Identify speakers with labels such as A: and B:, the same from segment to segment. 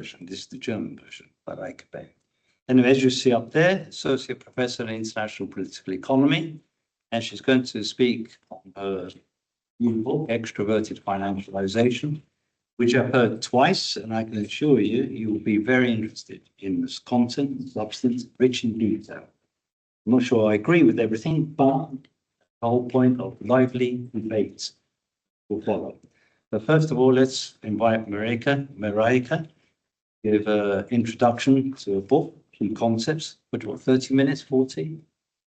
A: version. This is the German version, Mareike Beck. And as you see up there, Associate Professor in International Political Economy, and she's going to speak on her new book, Extroverted Financialisation, which I've heard twice, and I can assure you, you will be very interested in this content, substance, rich in detail. I'm not sure I agree with everything, but the whole point of lively debates will follow. But first of all, let's invite Mareike, give an introduction to a book, some concepts. What, 30 minutes, 40?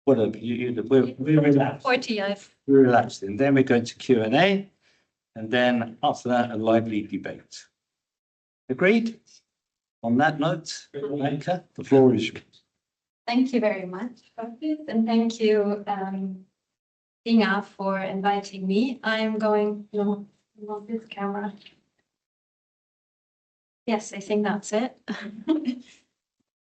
A: Whatever, we're relaxed.
B: 40,
A: We're relaxed. And then we're going to Q&A. And then after that, a lively debate. Agreed? On that note, Mareike, the floor is yours.
B: Thank you very much, and thank you, Inga, for inviting me. I'm going, on this camera. Yes, I think that's it.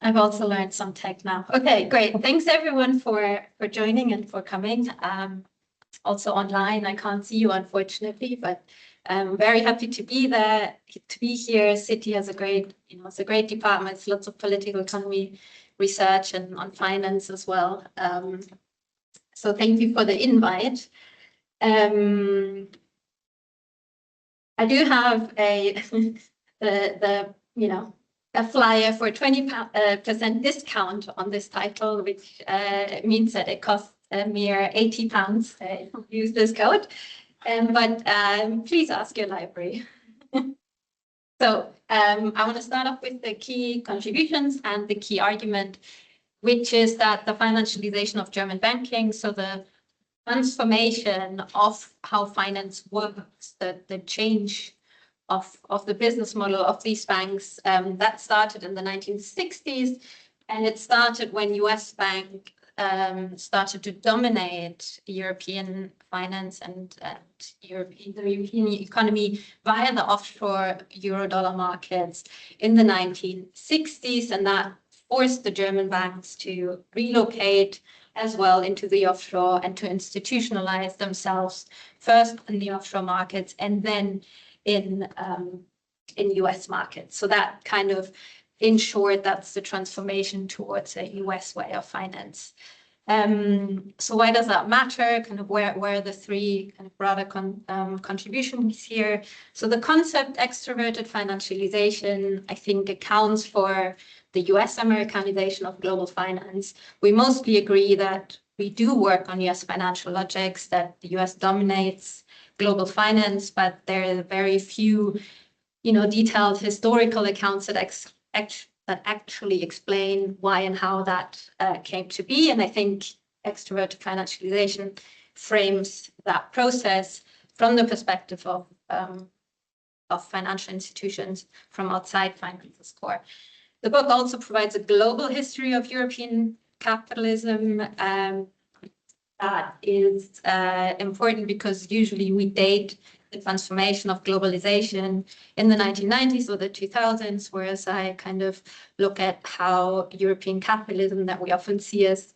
B: I've also learned some tech now. Okay, great. Thanks everyone for joining and for coming. Also online, I can't see you unfortunately, but I'm very happy to be there, to be here. City has a great, it's a great department. It's lots of political economy research and on finance as well. So thank you for the invite. I do have a a flyer for 20% discount on this title, which means that it costs a mere £80 to use this code. But please ask your library. So I want to start off with the key contributions and the key argument, which is that the financialization of German banking, so the transformation of how finance works, the change of the business model of these banks, that started in the 1960s. And it started when US Bank started to dominate European finance and the European economy via the offshore euro-dollar markets in the 1960s. And that forced the German banks to relocate as well into the offshore and to institutionalize themselves first in the offshore markets and then in US markets. So that kind of, in short, that's the transformation towards a US way of finance. So why does that matter? Kind of where are the three kind of broader contributions here? So the concept extroverted financialization, I think, accounts for the US Americanization of global finance. We mostly agree that we do work on US financial logics, that the US dominates global finance, but there are very few, detailed historical accounts that actually explain why and how that came to be. And I think extroverted financialization frames that process from the perspective of financial institutions from outside finance's core. The book also provides a global history of European capitalism. That is important because usually we date the transformation of globalization in the 1990s or the 2000s, whereas I kind of look at how European capitalism that we often see as,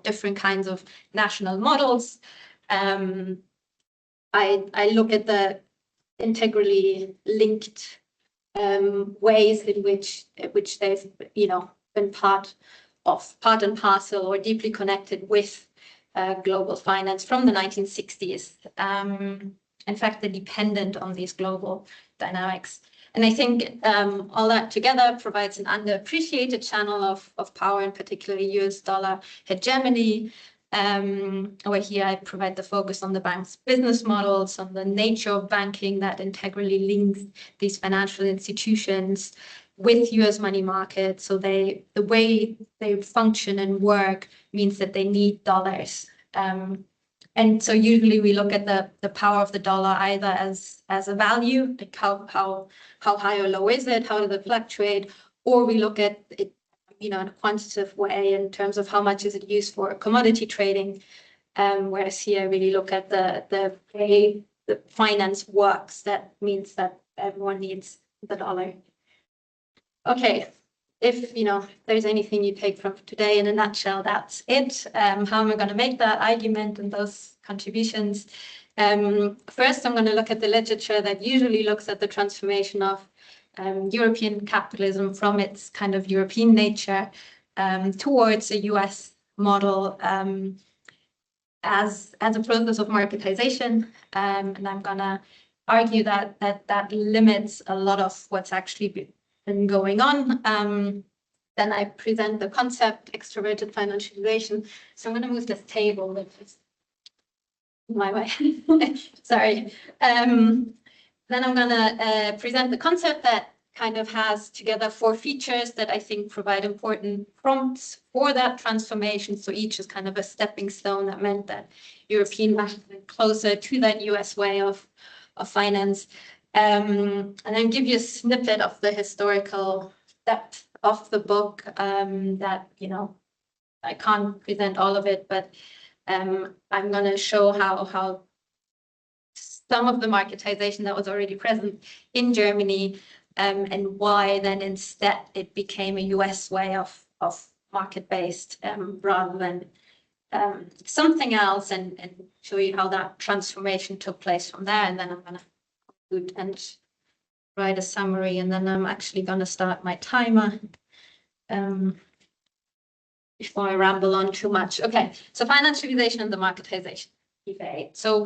B: different kinds of national models. I look at the integrally linked ways in which they've, been part and parcel or deeply connected with global finance from the 1960s. In fact, they're dependent on these global dynamics. And I think all that together provides an underappreciated channel of power, in particular US dollar hegemony, where here I provide the focus on the bank's business models, on the nature of banking that integrally links these financial institutions with US money markets. So the way they function and work means that they need dollars. And so usually we look at the power of the dollar either as a value, like how high or low is it, how does it fluctuate, or we look at it, in a quantitative way in terms of how much is it used for commodity trading. Whereas here I really look at the way the finance works. That means that everyone needs the dollar. Okay. If there's anything you take from today in a nutshell, that's it. How am I going to make that argument and those contributions? First, I'm going to look at the literature that usually looks at the transformation of European capitalism from its kind of European nature towards a US model as a process of marketization. And I'm gonna argue that limits a lot of what's actually been going on. Then I present the concept, extroverted financialization. So I'm gonna move this table, which is my way. Sorry. Then I'm gonna present the concept that kind of has together 4 features that I think provide important prompts for that transformation. So each is kind of a stepping stone that meant that European banks went closer to that US way of finance. And then give you a snippet of the historical depth of the book that, you know, I can't present all of it, but I'm going to show how some of the marketization that was already present in Germany and why then instead it became a US way of market-based rather than something else, and show you how that transformation took place from there. And then I'm going to conclude and write a summary, and then I'm actually going to start my timer before I ramble on too much. Okay, so financialization and the marketization debate. So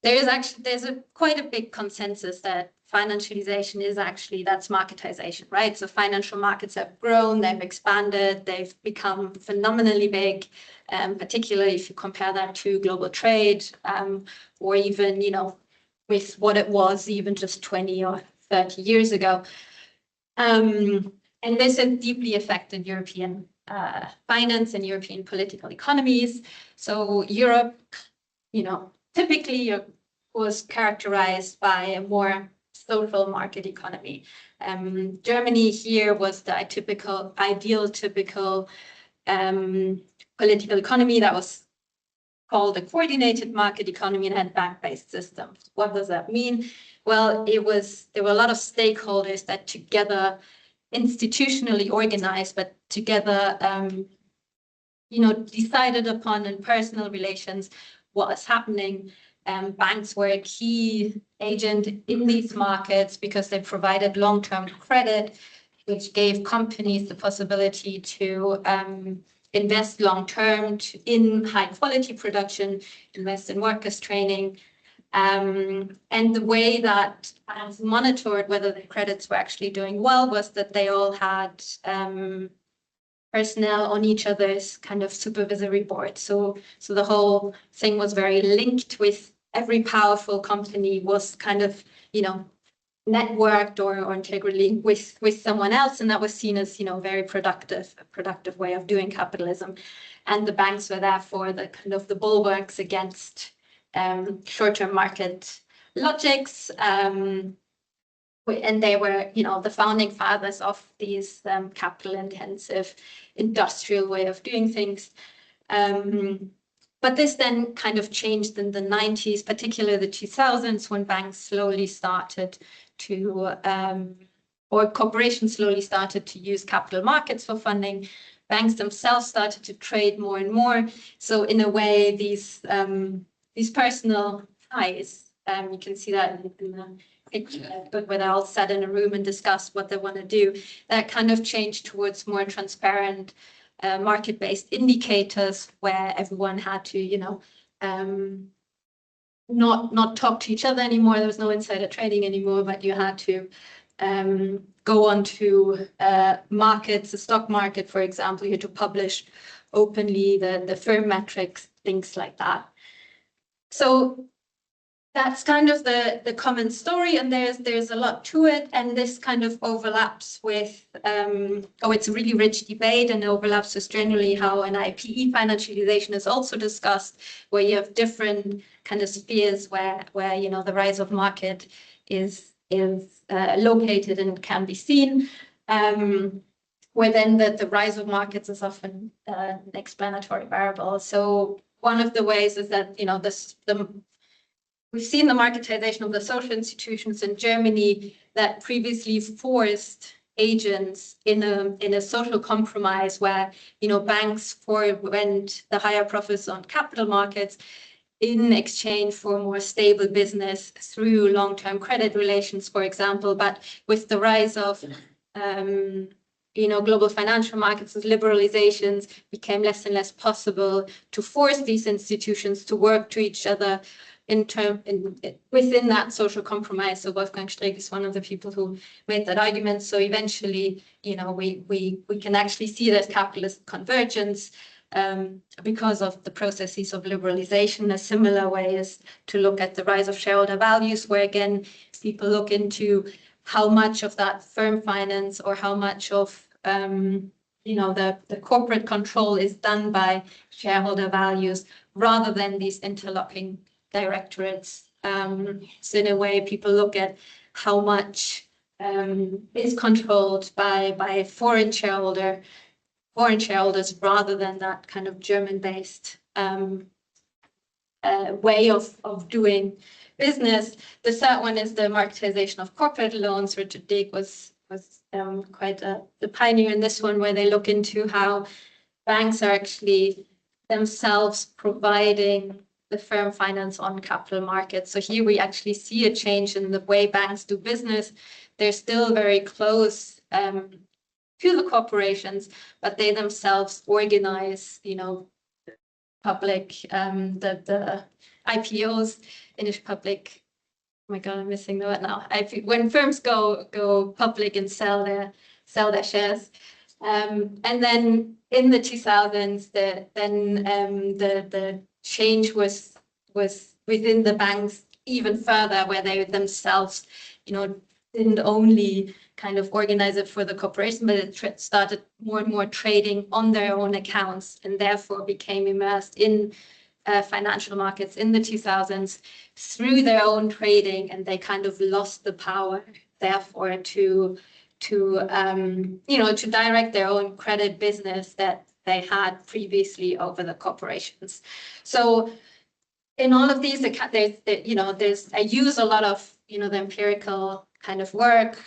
B: there's quite a big consensus that financialization is actually, that's marketization, right? So financial markets have grown, they've expanded, they've become phenomenally big, particularly if you compare that to global trade, or even, you know, with what it was even just 20 or 30 years ago. And this has deeply affected European finance and European political economies. So Europe, you know, typically was characterized by a more social market economy. Germany here was the ideal typical political economy that was called a coordinated market economy and had bank-based systems. What does that mean? Well, there were a lot of stakeholders that together, institutionally organized, but together, you know, decided upon in personal relations what was happening. Banks were a key agent in these markets because they provided long-term credit, which gave companies the possibility to invest long-term in high-quality production, invest in workers' training. And the way that banks monitored whether the credits were actually doing well was that they all had personnel on each other's kind of supervisory board. So the whole thing was very linked with every powerful company was kind of, you know, networked or integrally with someone else, and that was seen as, you know, very productive way of doing capitalism. And the banks were therefore the kind of the bulwarks against short-term market logics. And they were, you know, the founding fathers of these capital-intensive industrial way of doing things. But this then kind of changed in the 90s, particularly the 2000s, when banks slowly started to, or corporations slowly started to use capital markets for funding. Banks themselves started to trade more and more. So in a way, these personal ties, you can see that in the picture, but when they all sat in a room and discussed what they want to do, that kind of changed towards more transparent market-based indicators where everyone had to, you know, not talk to each other anymore. There was no insider trading anymore, but you had to go on to markets, the stock market, for example. You had to publish openly the firm metrics, things like that. So that's kind of the common story, and there's a lot to it, and this kind of overlaps with, it's a really rich debate and overlaps with generally how an IPE financialization is also discussed, where you have different kind of spheres where you know, the rise of market is located and can be seen, where then the rise of markets is often an explanatory variable. So one of the ways is that, you know, we've seen the marketization of the social institutions in Germany that previously forced agents in a social compromise where, you know, banks forwent the higher profits on capital markets, in exchange for more stable business through long-term credit relations, for example. But with the rise of global financial markets, as liberalizations became less and less possible to force these institutions to work to each other within that social compromise. So Wolfgang Streeck is one of the people who made that argument. So eventually, we can actually see there's capitalist convergence because of the processes of liberalization. A similar way is to look at the rise of shareholder values, where again, people look into how much of that firm finance or how much of the corporate control is done by shareholder values rather than these interlocking directorates. So in a way, people look at how much is controlled by foreign shareholders rather than that kind of German-based way of doing business. The third one is the marketization of corporate loans. Richard Deeg was quite the pioneer in this one, where they look into how banks are actually themselves providing the firm finance on capital markets. So here we actually see a change in the way banks do business. They're still very close to the corporations, but they themselves organize, public, the IPOs, Inish public. Oh my God, I'm missing the word now. When firms go public and sell their shares, and then in the 2000s, the change was within the banks even further, where they themselves, didn't only kind of organize it for the corporation, but it started more and more trading on their own accounts, and therefore became immersed in financial markets in the 2000s through their own trading, and they kind of lost the power, therefore, to direct their own credit business that they had previously over the corporations. So in all of these, I use a lot of the empirical kind of work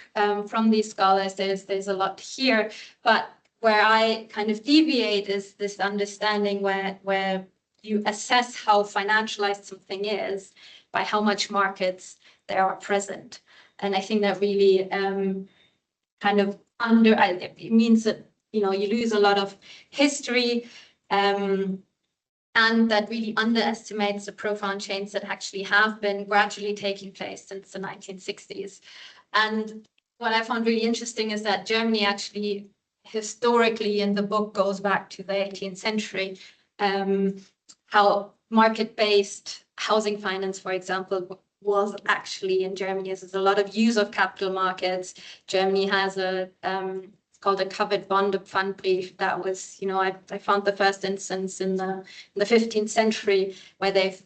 B: from these scholars. There's a lot here, but where I kind of deviate is this understanding where you assess how financialized something is by how much markets there are present. And I think that really it means that you lose a lot of history, and that really underestimates the profound change that actually have been gradually taking place since the 1960s. And what I found really interesting is that Germany actually historically in the book goes back to the 18th century, how market-based housing finance, for example, was actually in Germany. There's a lot of use of capital markets. Germany has it's called a covered bond Pfandbrief. That was, I found the first instance in the 15th century where they've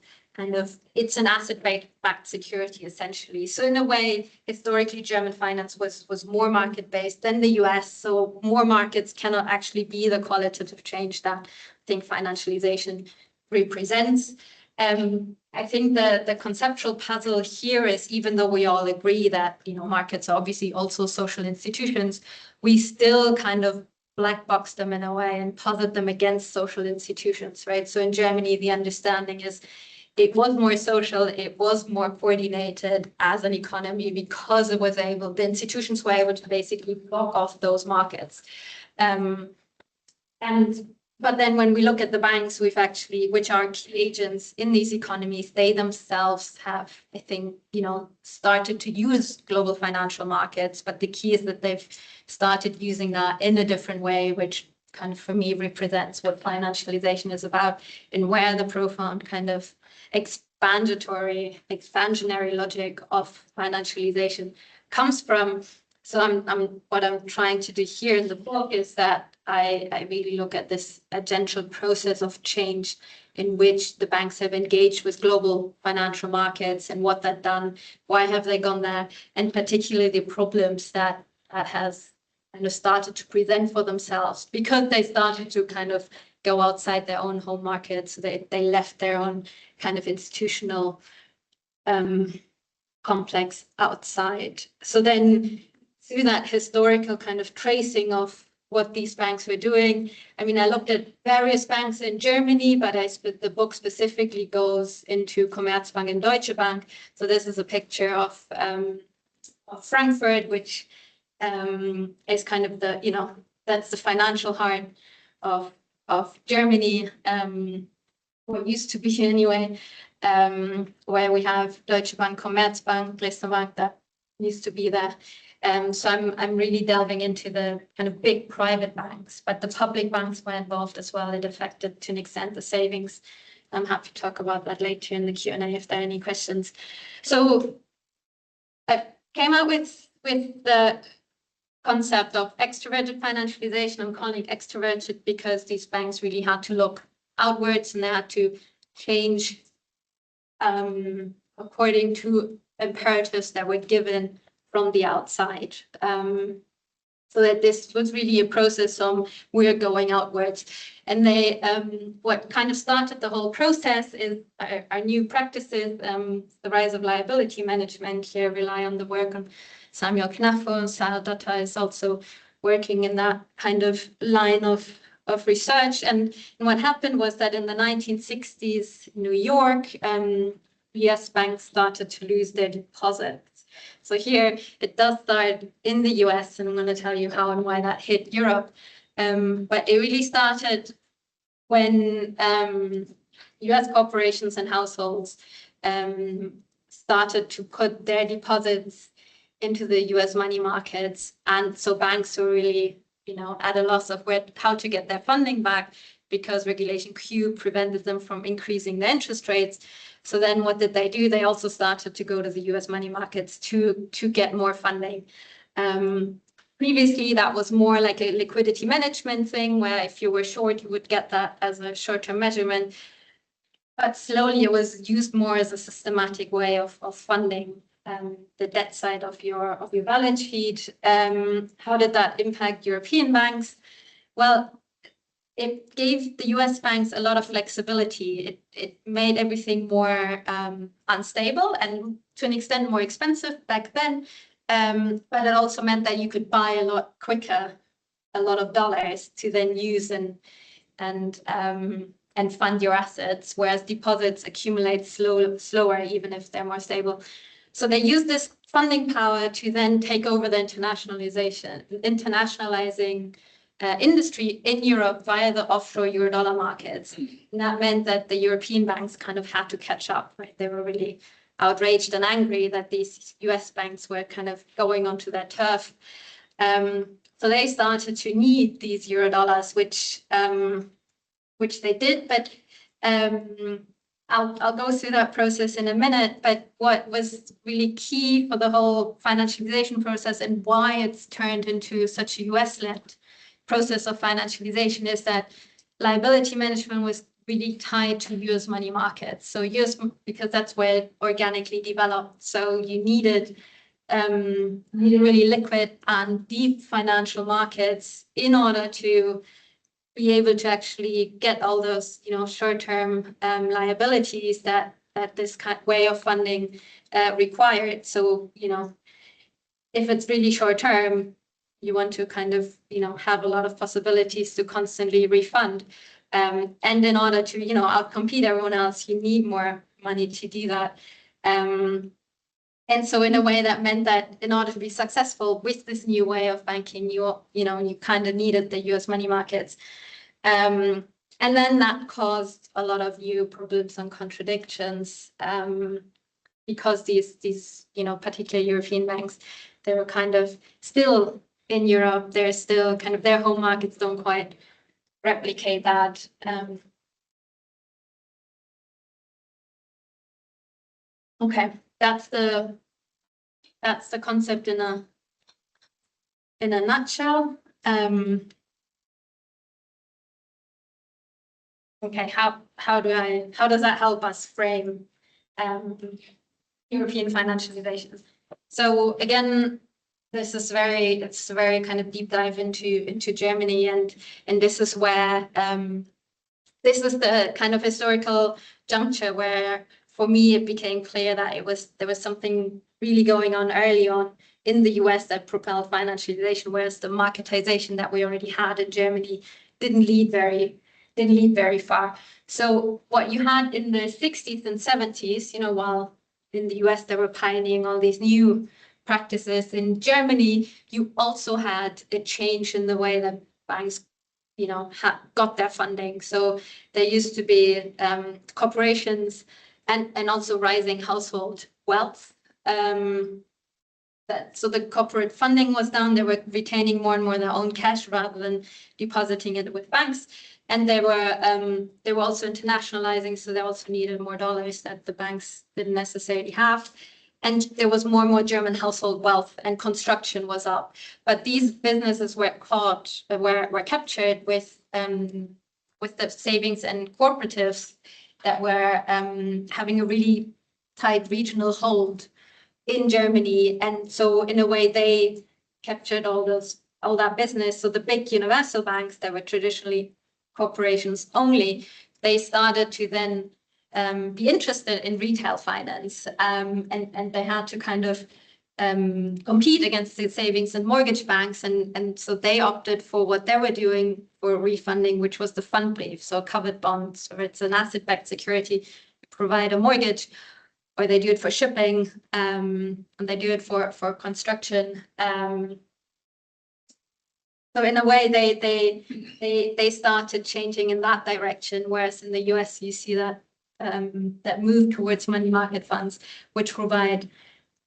B: it's an asset-backed security essentially. So in a way, historically, German finance was more market-based than the US. So more markets cannot actually be the qualitative change that I think financialization represents. I think the conceptual puzzle here is, even though we all agree that markets are obviously also social institutions, we still kind of black box them in a way and posit them against social institutions, right? So in Germany, the understanding is it was more social, it was more coordinated as an economy because the institutions were able to basically block off those markets. But then when we look at the banks, which are key agents in these economies, they themselves have, I think, started to use global financial markets. But the key is that they've started using that in a different way, which kind of, for me, represents what financialization is about and where the profound kind of expansionary logic of financialization comes from. So what I'm trying to do here in the book is that I really look at this agential process of change in which the banks have engaged with global financial markets and what that done, why have they gone there, and particularly the problems that has kind of started to present for themselves because they started to kind of go outside their own home markets. They left their own kind of institutional complex outside. So then through that historical kind of tracing of what these banks were doing. I mean, I looked at various banks in Germany, but the book specifically goes into Commerzbank and Deutsche Bank. So this is a picture of Frankfurt, which is kind of the, that's the financial heart of Germany, what used to be anyway, where we have Deutsche Bank, Commerzbank, Dresdner Bank, that used to be there. So I'm really delving into the kind of big private banks, but the public banks were involved as well. It affected to an extent the savings. I'm happy to talk about that later in the Q&A if there are any questions. So I came out with the concept of extroverted financialization. I'm calling it extroverted because these banks really had to look outwards and they had to change according to imperatives that were given from the outside. So that this was really a process of we're going outwards. And they, what kind of started the whole process is our new practices, the rise of liability management. Here rely on the work on Samuel Knaffo. Sal Dutta is also working in that kind of line of research. And what happened was that in the 1960s, New York, US banks started to lose their deposits. So here it does start in the US, and I'm going to tell you how and why that hit Europe. But it really started when US corporations and households started to put their deposits into the US money markets. And so banks were really, at a loss of how to get their funding back because Regulation Q prevented them from increasing the interest rates. So then what did they do? They also started to go to the US money markets to get more funding. Previously, that was more like a liquidity management thing, where if you were short, you would get that as a short-term measurement. But slowly it was used more as a systematic way of funding the debt side of your balance sheet. How did that impact European banks? Well, it gave the US banks a lot of flexibility. It made everything more unstable and to an extent more expensive back then. But it also meant that you could buy a lot quicker, a lot of dollars to then use and fund your assets, whereas deposits accumulate slower, even if they're more stable. So they use this funding power to then take over the internationalizing industry in Europe via the offshore Eurodollar markets. And that meant that the European banks kind of had to catch up, right? They were really outraged and angry that these US banks were kind of going onto their turf. So they started to need these Eurodollars, which they did, but I'll go through that process in a minute. But what was really key for the whole financialization process and why it's turned into such a US-led process of financialization is that liability management was really tied to US money markets. So because that's where it organically developed. So you needed really liquid and deep financial markets in order to be able to actually get all those, short-term liabilities that this kind of way of funding required. So, if it's really short-term, you want to kind of, have a lot of possibilities to constantly refund. And in order to, outcompete everyone else, you need more money to do that. And so in a way that meant that in order to be successful with this new way of banking, you kind of needed the US money markets. And then that caused a lot of new problems and contradictions because these particular European banks, they were kind of still in Europe. They're still kind of, their home markets don't quite replicate that. Okay, that's the concept in a nutshell. Okay, how does that help us frame European financialization? So again, it's a very kind of deep dive into Germany, and this is where this is the kind of historical juncture where, for me, it became clear that there was something really going on early on in the US that propelled financialization, whereas the marketization that we already had in Germany didn't lead very far. So what you had in the 60s and 70s, you know, while in the US they were pioneering all these new practices, in Germany you also had a change in the way that banks, you know, got their funding. So there used to be corporations and also rising household wealth. So the corporate funding was down. They were retaining more and more their own cash rather than depositing it with banks. And they were also internationalizing, so they also needed more dollars that the banks didn't necessarily have. And there was more and more German household wealth, and construction was up. But these businesses were captured with the savings and cooperatives that were having a really tight regional hold in Germany. And so in a way they captured all that business. So the big universal banks that were traditionally corporations only, they started to then be interested in retail finance, and they had to kind of compete against the savings and mortgage banks, and so they opted for what they were doing for refunding, which was the fund brief, so covered bonds, or it's an asset-backed security, provide a mortgage, or they do it for shipping, and they do it for construction. So in a way, they started changing in that direction, whereas in the US you see that that move towards money market funds, which provide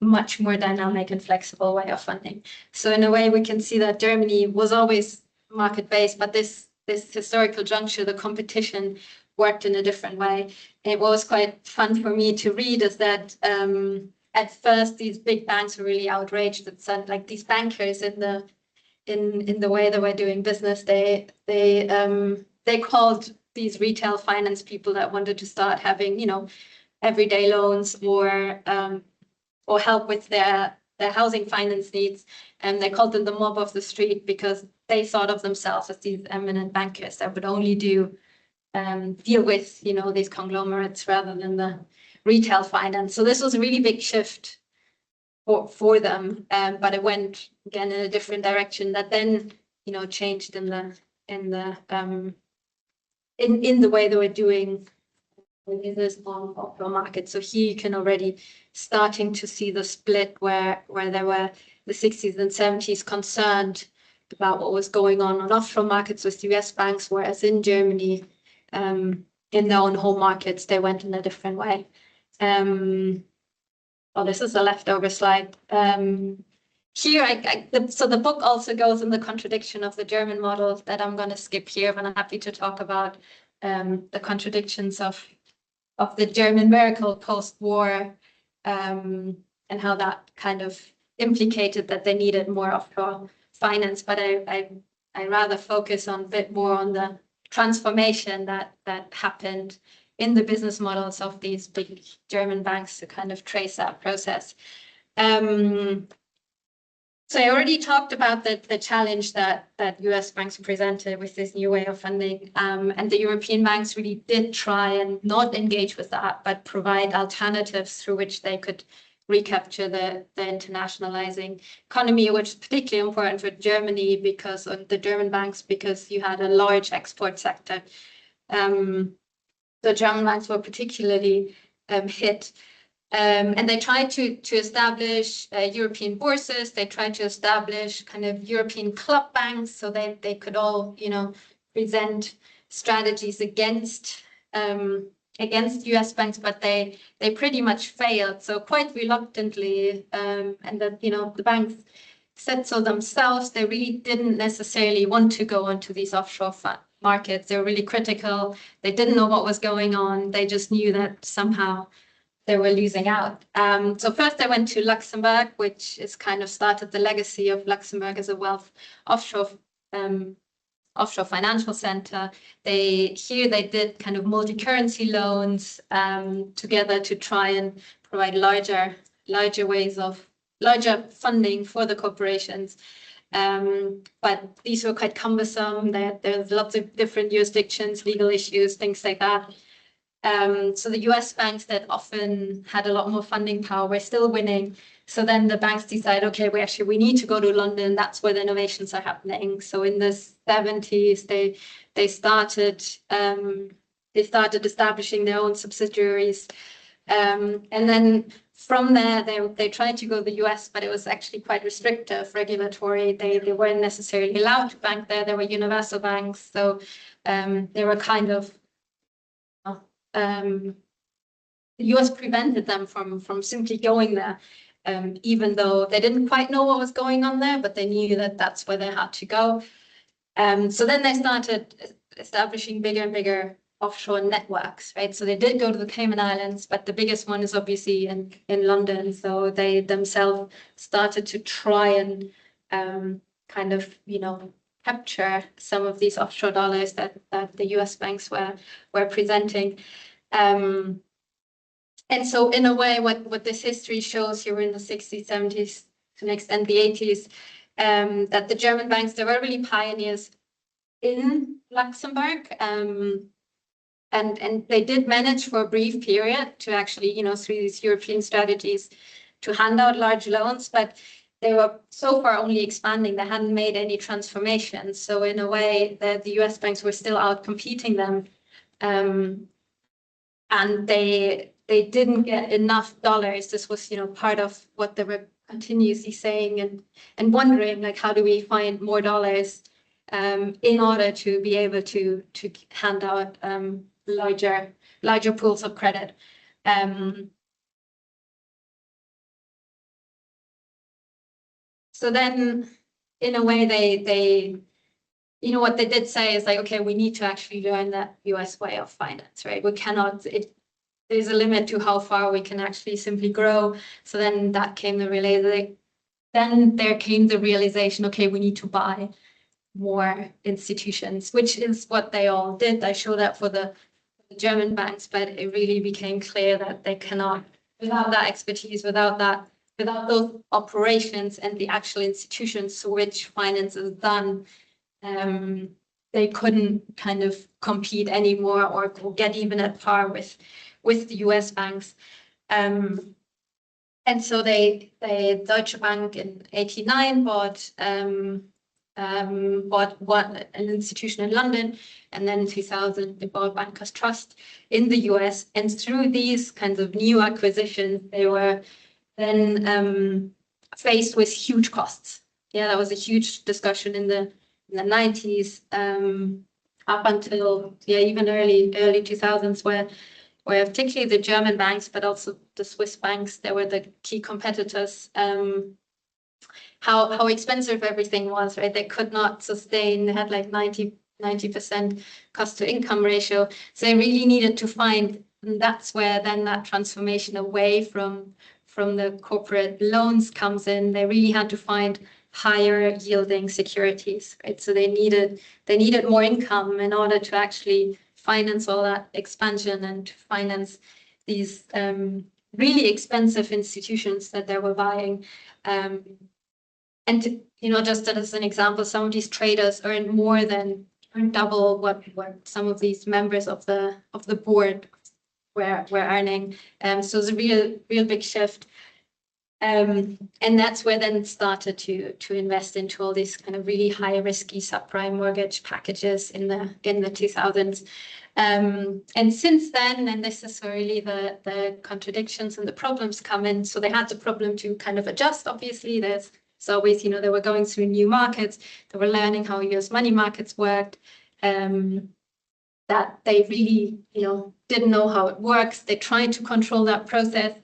B: much more dynamic and flexible way of funding. So in a way, we can see that Germany was always market-based, but this historical juncture, the competition worked in a different way. It was quite fun for me to read is that at first these big banks were really outraged that said, like, these bankers in the way they were doing business, they called these retail finance people that wanted to start having, you know, everyday loans or help with their housing finance needs, and they called them the mob of the street because they thought of themselves as these eminent bankers that would only deal with, you know, these conglomerates rather than the retail finance. So this was a really big shift for them, but it went again in a different direction that then, you know, changed in the way they were doing business on offshore markets. So here you can already starting to see the split where there were the 60s and 70s concerned about what was going on offshore markets with US banks, whereas in Germany, in their own home markets, they went in a different way. Oh, this is a leftover slide. Here, so the book also goes in the contradiction of the German model that I'm going to skip here, but I'm happy to talk about the contradictions of the German miracle post-war, and how that kind of implicated that they needed more offshore finance. But I rather focus on a bit more on the transformation that happened in the business models of these big German banks to kind of trace that process. So I already talked about the challenge that US banks presented with this new way of funding, and the European banks really did try and not engage with that, but provide alternatives through which they could recapture the internationalizing economy, which is particularly important for Germany because of the German banks, because you had a large export sector. The German banks were particularly hit. And they tried to establish European bourses. They tried to establish kind of European club banks so that they could all, you know, present strategies against US banks, but they pretty much failed. So quite reluctantly, and that, you know, the banks said so themselves, they really didn't necessarily want to go onto these offshore markets. They were really critical. They didn't know what was going on. They just knew that somehow they were losing out. So first I went to Luxembourg, which is kind of started the legacy of Luxembourg as a wealth offshore financial center. They did kind of multi-currency loans together to try and provide larger funding for the corporations. But these were quite cumbersome. There's lots of different jurisdictions, legal issues, things like that. So the US banks that often had a lot more funding power were still winning, So then the banks decide, okay, we need to go to London. That's where the innovations are happening. So in the 70s, they started establishing their own subsidiaries, and then from there they tried to go to the US, but it was actually quite restrictive, regulatory. They weren't necessarily allowed to bank there. There were universal banks, so they were kind of the US prevented them from simply going there. Even though they didn't quite know what was going on there, but they knew that that's where they had to go. So then they started establishing bigger and bigger offshore networks, right? So they did go to the Cayman Islands, but the biggest one is obviously in London. So they themselves started to try and kind of, capture some of these offshore dollars that the US banks were presenting. And so in a way, what this history shows here in the 60s, 70s, to an extent the 80s, that the German banks, they were really pioneers in Luxembourg. And they did manage for a brief period to actually, through these European strategies, to hand out large loans, but they were so far only expanding. They hadn't made any transformations. So in a way, the US banks were still out competing them. And they didn't get enough dollars. This was, part of what they were continuously saying and wondering, like, how do we find more dollars in order to be able to hand out larger pools of credit. So then, in a way, they what they did say is like, okay, we need to actually learn that US way of finance, right? We cannot, there's a limit to how far we can actually simply grow. So then there came the realization, okay, we need to buy more institutions, which is what they all did. I show that for the German banks, but it really became clear that they cannot, without that expertise, without those operations and the actual institutions to which finance is done, they couldn't kind of compete anymore or get even at par with the US banks. And so Deutsche Bank in 89 bought an institution in London, and then in 2000 they bought Bankers Trust in the US. And through these kinds of new acquisitions, they were then faced with huge costs. Yeah, that was a huge discussion in the 90s, up until even early 2000s, where particularly the German banks, but also the Swiss banks, they were the key competitors. How expensive everything was, right? They could not sustain. They had like 90% cost to income ratio. So they really needed to find, and that's where then that transformation away from the corporate loans comes in. They really had to find higher yielding securities, right? So they needed more income in order to actually finance all that expansion and to finance these really expensive institutions that they were buying. And just as an example, some of these traders earn double what some of these members of the board were earning. So it's a real big shift. And that's where then it started to invest into all these kind of really high risky subprime mortgage packages in the 2000s. And since then, and this is where really the contradictions and the problems come in. So they had the problem to kind of adjust. Obviously, there's always, they were going through new markets. They were learning how US money markets worked. That they really, didn't know how it works. They tried to control that process.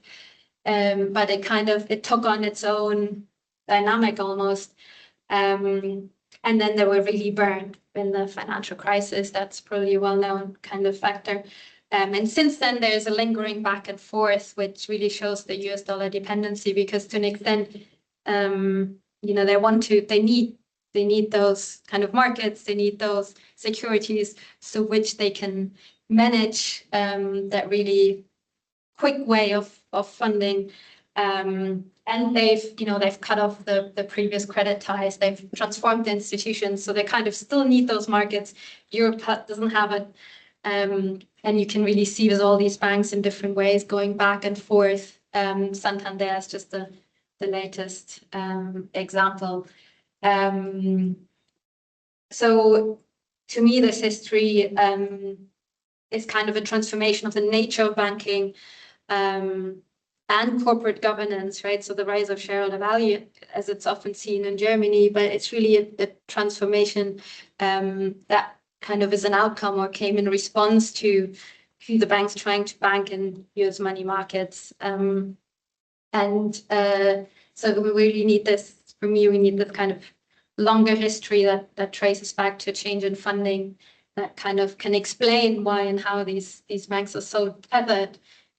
B: But it took on its own dynamic almost. And then they were really burned in the financial crisis. That's probably a well-known kind of factor. And since then, there's a lingering back and forth, which really shows the US dollar dependency, because to an extent, they need those kind of markets, they need those securities, so which they can manage that really quick way of funding. And they've cut off the previous credit ties. They've transformed the institutions, so they kind of still need those markets. Europe doesn't have it, and you can really see with all these banks in different ways going back and forth. Santander is just latest example. So to me, this history is kind of a transformation of the nature of banking and corporate governance, right? So the rise of shareholder value, as it's often seen in Germany, but it's really a transformation that kind of is an outcome or came in response to the banks trying to bank in US money markets. So we really need this, for me, we need this kind of longer history that traces back to a change in funding that kind of can explain why and how these banks are so tethered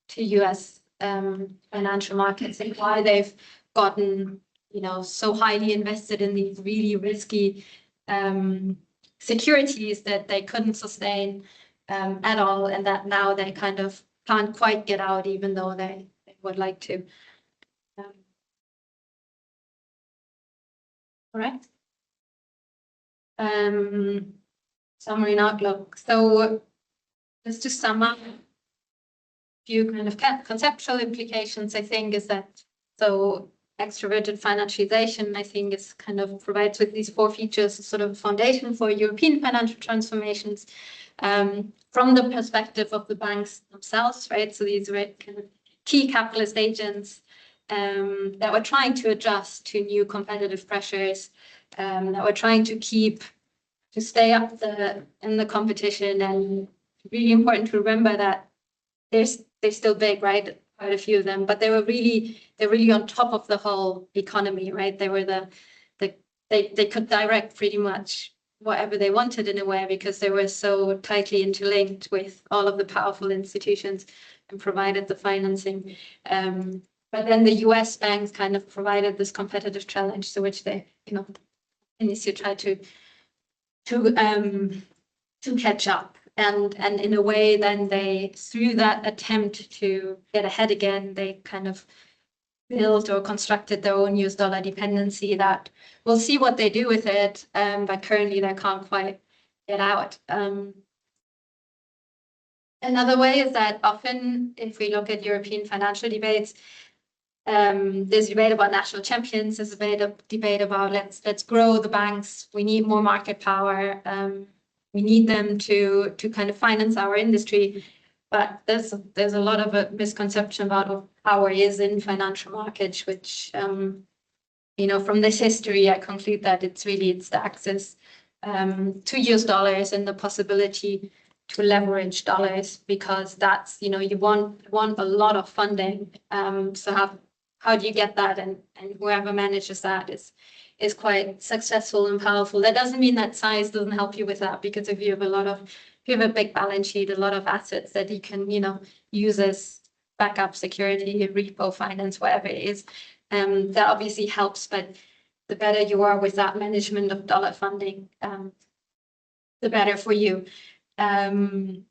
B: to US financial markets and why they've gotten, so highly invested in these really risky securities that they couldn't sustain at all, and that now they kind of can't quite get out, even though they would like to. All right. Summary and outlook. So just to sum up, a few kind of conceptual implications, I think, is that so extroverted financialization, I think, is kind of provides with these 4 features, sort of foundation for European financial transformations from the perspective of the banks themselves, right? So these are kind of key capitalist agents that were trying to adjust to new competitive pressures, that were trying to stay up in the competition. And really important to remember that they're still big, right? Quite a few of them, but they're really on top of the whole economy, right? They were they could direct pretty much whatever they wanted in a way, because they were so tightly interlinked with all of the powerful institutions and provided the financing. But then the US banks kind of provided this competitive challenge to which they, initially tried to catch up. And in a way, then they, through that attempt to get ahead again, they kind of built or constructed their own US dollar dependency that we'll see what they do with it, but currently they can't quite get out. Another way is that often, if we look at European financial debates, there's debate about national champions, there's a debate about let's grow the banks, we need more market power, we need them to kind of finance our industry. But there's a lot of a misconception about what power is in financial markets, which, from this history, I conclude that it's the access to US dollars and the possibility to leverage dollars, because that's, you want a lot of funding. So how do you get that? And whoever manages that is quite successful and powerful. That doesn't mean that size doesn't help you with that, because if you have a big balance sheet, a lot of assets that you can, use as backup security, repo finance, whatever it is, that obviously helps. But the better you are with that management of dollar funding, the better for you. And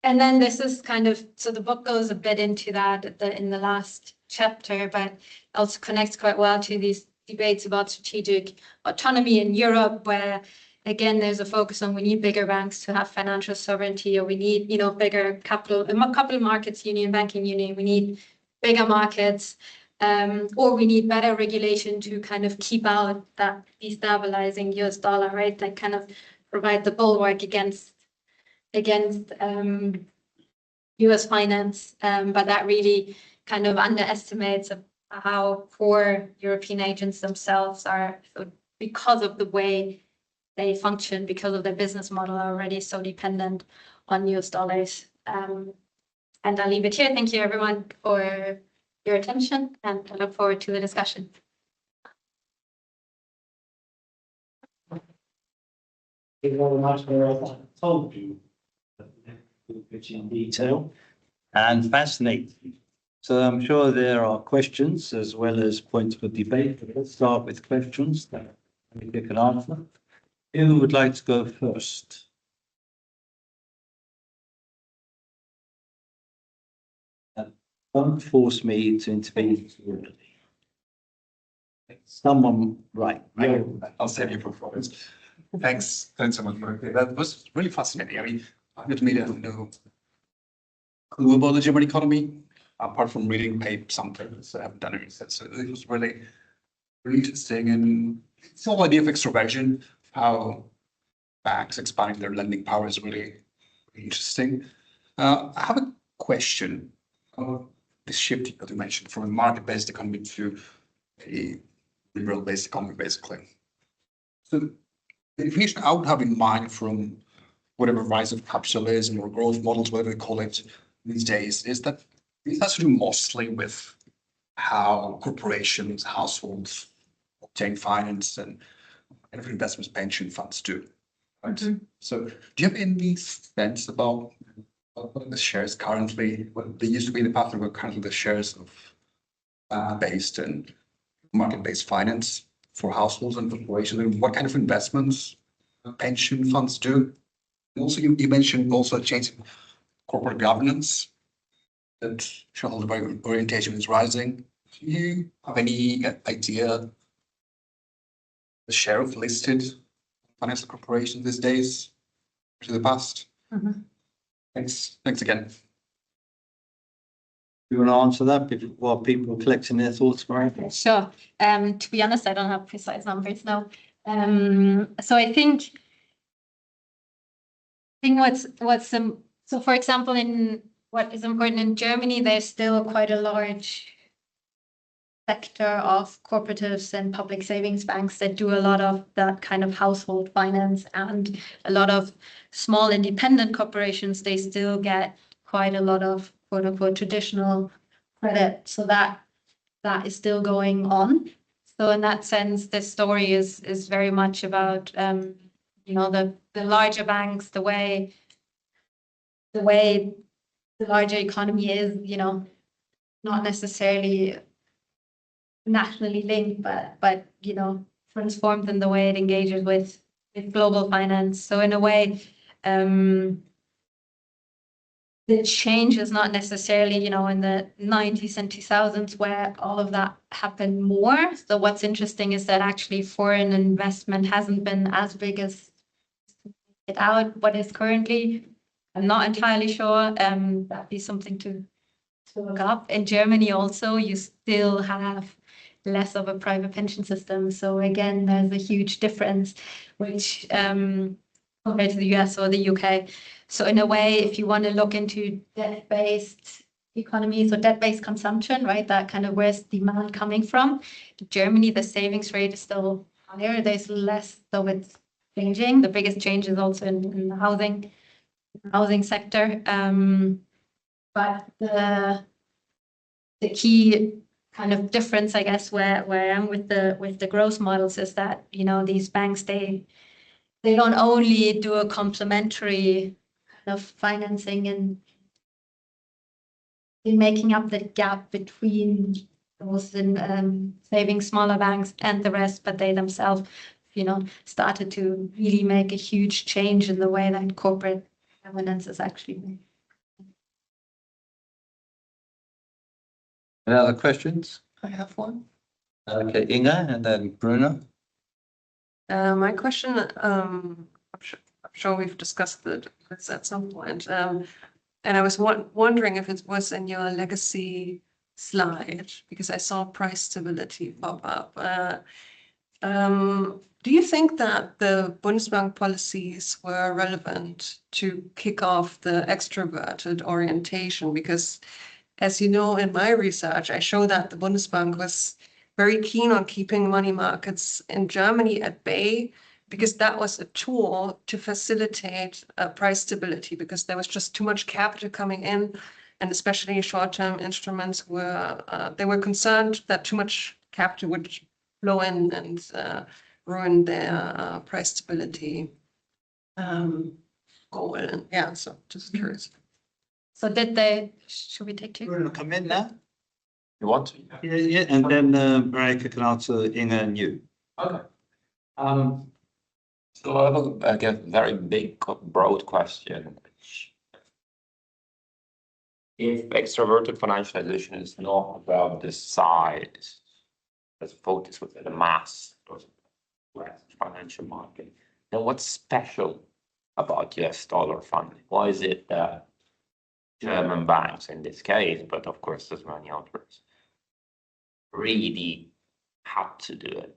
B: then this is kind of, so the book goes a bit into that in the last chapter, but also connects quite well to these debates about strategic autonomy in Europe, where again, there's a focus on we need bigger banks to have financial sovereignty, or we need, bigger capital markets union, banking union, we need bigger markets, or we need better regulation to kind of keep out that destabilizing US dollar, right? That kind of provide the bulwark against US finance, but that really kind of underestimates how poor European agents themselves are, because of the way they function, because of their business model, are already so dependent on US dollars. And I'll leave it here. Thank you, everyone, for your attention, and I look forward to the discussion.
A: Thank you very much for what I told you in detail and fascinating. So I'm sure there are questions as well as points for debate. Let's start with questions that we can answer. Who would like to go first? Don't force me to intervene. Someone, right.
C: I'll save you performance. Thanks so much, Mareike. That was really fascinating. I mean, 100 million, no clue about the German economy. apart from reading some papers, I haven't done any research. So it was really, really interesting. And it's the whole idea of extroversion, how banks expanding their lending power is really interesting. I have a question on the shift that you mentioned from a market-based economy to a liberal-based economy, basically. So the information I would have in mind from whatever rise of capitalism or growth models, whatever they call it these days, is that it has to do mostly with how corporations, households obtain finance and kind of investments pension funds do. Right. So do you have any sense about what the shares currently, what they used to be in the past, what currently the shares of based and market-based finance for households and corporations, and what kind of investments pension funds do? And also, you mentioned also a change in corporate governance, that shareholder orientation is rising. Do you have any idea the share of listed financial corporations these days to the past? Thanks again.
A: You want to answer that while people are collecting their thoughts, Mareike?
B: Sure. To be honest, I don't have precise numbers now. So I think so for example, in what is important in Germany, there's still quite a large sector of cooperatives and public savings banks that do a lot of that kind of household finance, and a lot of small independent corporations, they still get quite a lot of quote unquote traditional credit. So that is still going on. So in that sense, the story is very much about the larger banks, the way the larger economy is, not necessarily nationally linked, but transformed in the way it engages with global finance. So in a way, the change is not necessarily, in the 90s and 2000s where all of that happened more. So what's interesting is that actually foreign investment hasn't been as big as it out what is currently. I'm not entirely sure. That'd be something to look up. In Germany also, you still have less of a private pension system. So again, there's a huge difference, which compared to the US or the UK. So in a way, if you want to look into debt-based economies or debt-based consumption, right, that kind of where's demand coming from? In Germany, the savings rate is still higher. There's less, though it's changing. The biggest change is also in the housing sector. But the key kind of difference, I guess, where I am with the growth models is that, these banks, they don't only do a complementary kind of financing and in making up the gap between those in saving smaller banks and the rest, but they themselves, started to really make a huge change in the way that corporate governance is actually made.
A: Any other questions?
D: I have one.
A: Okay, Inge, and then Bruno.
D: My question, I'm sure we've discussed this at some point. And I was wondering if it was in your legacy slide, because I saw price stability pop up. Do you think that the Bundesbank policies were relevant to kick off the extroverted orientation? Because as you know, in my research, I show that the Bundesbank was very keen on keeping money markets in Germany at bay, because that was a tool to facilitate price stability, because there was just too much capital coming in, and especially short-term instruments they were concerned that too much capital would flow in and ruin their price stability goal. And yeah, so just curious.
B: So should we take two?
A: Bruno, come in now.
E: You want to?
A: Yeah, and then Mareike can answer Inge and you.
E: Okay. So I have again very big, broad question. If extroverted financialization is not about the size, let's focus within the mass or financial market, then what's special about US dollar funding? Why is it that German banks in this case, but of course there's many others, really had to do it?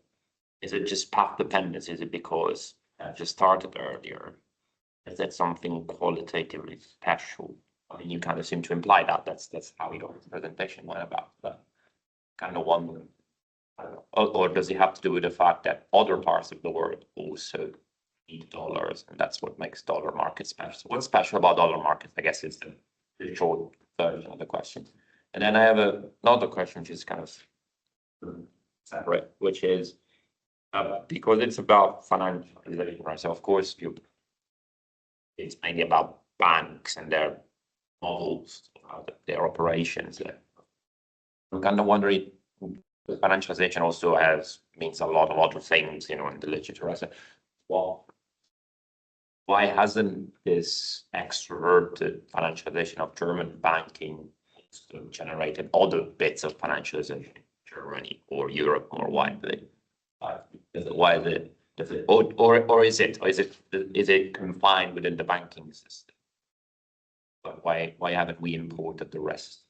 E: Is it just path dependence? Is it because I just started earlier? Is that something qualitatively special? I mean, you kind of seem to imply that that's how your presentation went about, but kind of wondering. I don't know. Or does it have to do with the fact that other parts of the world also need dollars, and that's what makes dollar markets special? So what's special about dollar markets, I guess, is the short version of the question. And then I have another question, which is kind of separate, which is because it's about financialization, right? So of course, it's mainly about banks and their models, their operations. I'm kind of wondering, financialization also means a lot of other things, in the literature. I said, well, why hasn't this extroverted financialization of German banking generated other bits of financialization in Germany or Europe more widely? Why is it? Or is it confined within the banking system? But why haven't we imported the rest?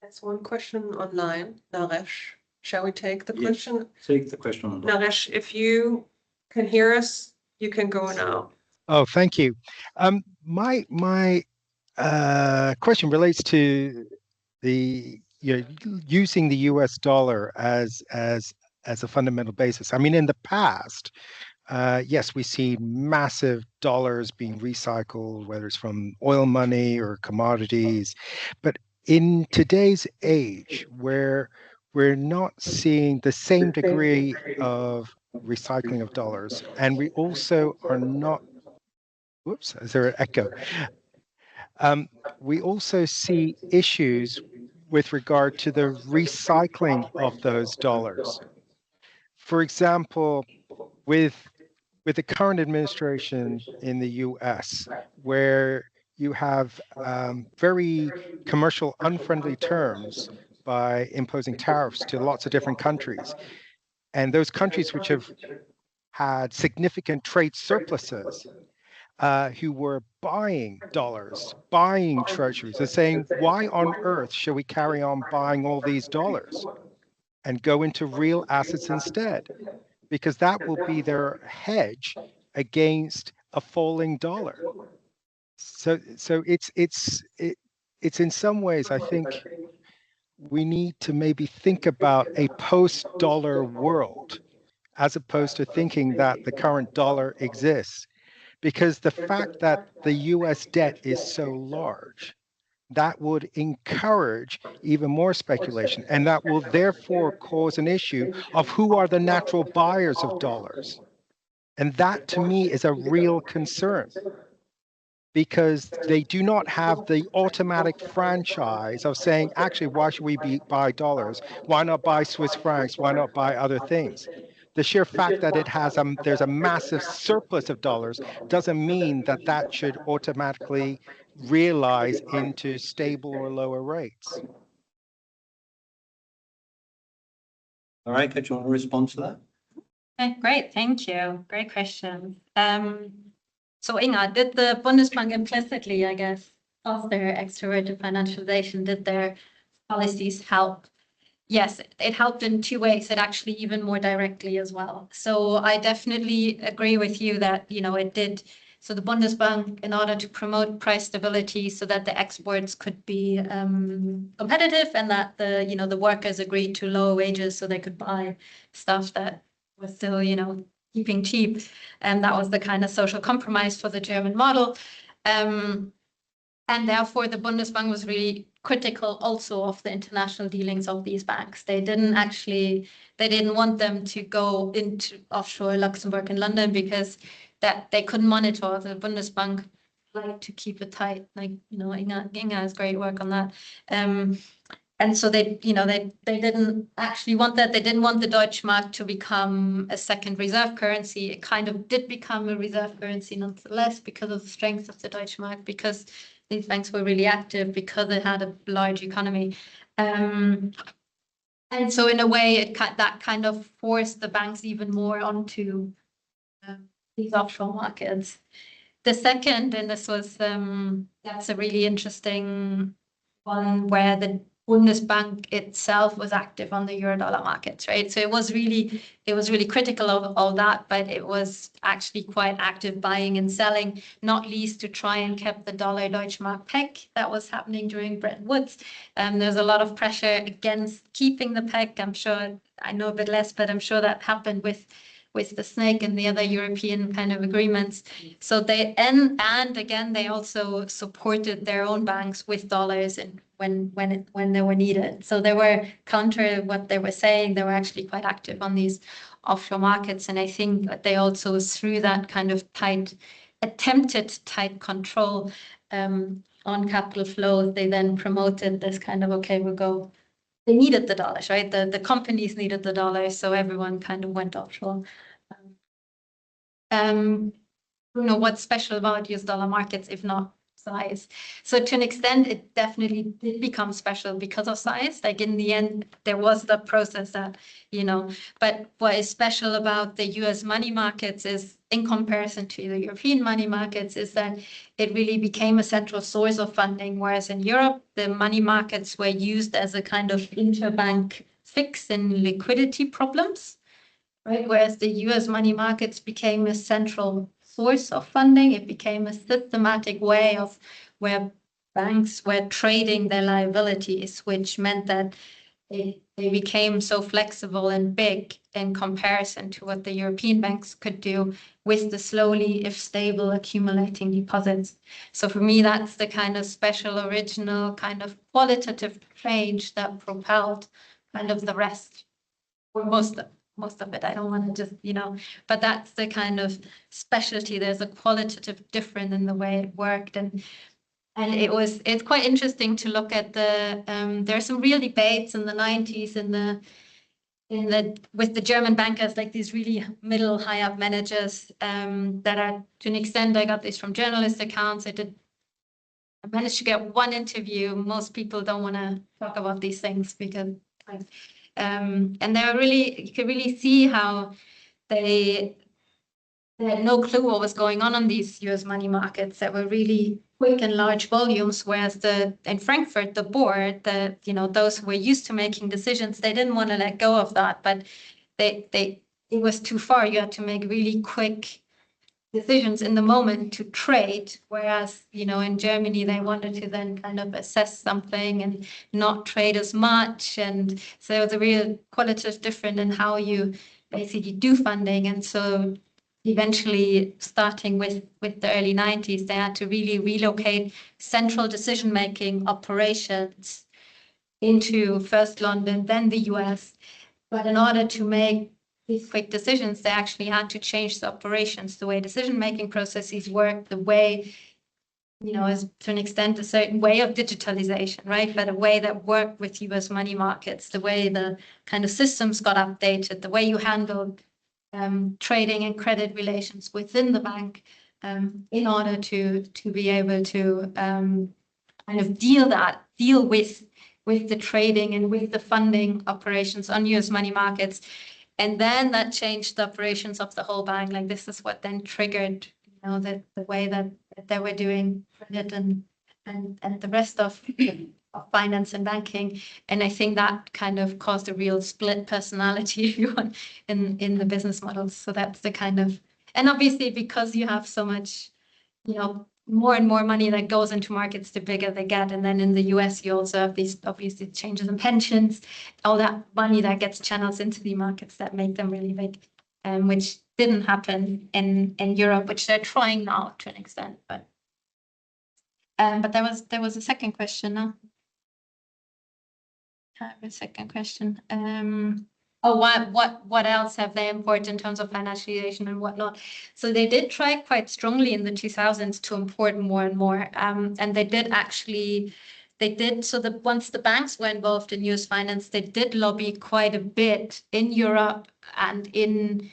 D: There's one question online. Naresh, shall we take the
A: Yes.
D: question?
A: Take the question on.
D: Naresh, if you can hear us, you can go now.
F: Oh, thank you. My question relates to using the US dollar as a fundamental basis. I mean, in the past, yes, we see massive dollars being recycled, whether it's from oil money or commodities, but in today's age, where we're not seeing the same degree of recycling of dollars, and we also are not, whoops, is there an echo? We also see issues with regard to the recycling of those dollars. For example, with the current administration in the US, where you have very commercial unfriendly terms by imposing tariffs to lots of different countries. And those countries which have had significant trade surpluses, who were buying dollars, buying treasuries, and saying, why on earth should we carry on buying all these dollars and go into real assets instead? Because that will be their hedge against a falling dollar. So it's in some ways, I think we need to maybe think about a post-dollar world as opposed to thinking that the current dollar exists. Because the fact that the US debt is so large, that would encourage even more speculation, and that will therefore cause an issue of who are the natural buyers of dollars. And that to me is a real concern, because they do not have the automatic franchise of saying, actually, why should we buy dollars? Why not buy Swiss francs? Why not buy other things? The sheer fact that there's a massive surplus of dollars doesn't mean that that should automatically realize into stable or lower rates.
A: Mareike, do you want to respond to that?
B: Okay, great, thank you. Great question. So Inga, did the Bundesbank implicitly, I guess, of their extroverted financialization, did their policies help? Yes, it helped in two ways, it actually even more directly as well. So I definitely agree with you that, it did. So the Bundesbank, in order to promote price stability so that the exports could be competitive and that the workers agreed to lower wages so they could buy stuff that was still, keeping cheap. And that was the kind of social compromise for the German model. And therefore, the Bundesbank was really critical also of the international dealings of these banks. They didn't want them to go into offshore Luxembourg and London because that they couldn't monitor. The Bundesbank liked to keep it tight. Like, Inga has great work on that. And so they didn't actually want that. They didn't want the Deutschmark to become a second reserve currency. It kind of did become a reserve currency nonetheless because of the strength of the Deutschmark, because these banks were really active, because they had a large economy. And so in a way, that kind of forced the banks even more onto these offshore markets. the second, and this was that's a really interesting one, where the Bundesbank itself was active on the euro-dollar markets, right? So it was really critical of all that, but it was actually quite active buying and selling, not least to try and keep the dollar Deutschmark peg that was happening during Bretton Woods. There's a lot of pressure against keeping the peg. I'm sure, I know a bit less, but I'm sure that happened with the snake and the other European kind of agreements. So they and again they also supported their own banks with dollars and when they were needed. So they were counter what they were saying. They were actually quite active on these offshore markets, and I think that they also through that kind of attempted tight control on capital flows, they then promoted this kind of they needed the dollars, right? The companies needed the dollars, so everyone kind of went offshore. What's special about US dollar markets, if not size? So to an extent, it definitely did become special because of size. Like in the end, there was the process that, but what is special about the US money markets is, in comparison to the European money markets, is that it really became a central source of funding, whereas in Europe, the money markets were used as a kind of interbank fix in liquidity problems, right? Whereas the US money markets became a central source of funding. It became a systematic way of where banks were trading their liabilities, which meant that they became so flexible and big in comparison to what the European banks could do with the slowly, if stable, accumulating deposits. So for me, that's the kind of special, original, kind of qualitative change that propelled kind of the rest, or most of it. I don't want to just, but that's the kind of specialty. There's a qualitative difference in the way it worked. And it's quite interesting to look at there's some real debates in the 90s with the German bankers, like these really middle high up managers that are, to an extent, I got this from journalist accounts. I managed to get one interview. Most people don't want to talk about these things because and you could really see how they had no clue what was going on these US money markets that were really quick and large volumes, whereas in Frankfurt, the board, those who were used to making decisions, they didn't want to let go of that, but it was too far. You had to make really quick decisions in the moment to trade, whereas, in Germany, they wanted to then kind of assess something and not trade as much. And so there was a real qualitative difference in how you basically do funding. And so eventually, starting with the early 90s, they had to really relocate central decision-making operations into first London, then the US. But in order to make these quick decisions, they actually had to change the operations, the way decision-making processes work, the way, is to an extent a certain way of digitalization, right? But a way that worked with US money markets, the way the kind of systems got updated, the way you handled trading and credit relations within the bank in order to be able to kind of deal with the trading and with the funding operations on US money markets. And then that changed the operations of the whole bank. Like this is what then triggered, the way that they were doing credit and the rest of finance and banking. And I think that kind of caused a real split personality, if you want, in the business models. So that's the kind of, and obviously because you have so much, more and more money that goes into markets, the bigger they get. And then in the US, you also have these obviously changes in pensions, all that money that gets channels into the markets that make them really big, which didn't happen in Europe, which they're trying now to an extent. But there was a second question now. I have a second question. What else have they imported in terms of financialization and whatnot? So they did try quite strongly in the 2000s to import more and more. And once the banks were involved in US finance, they did lobby quite a bit in Europe and in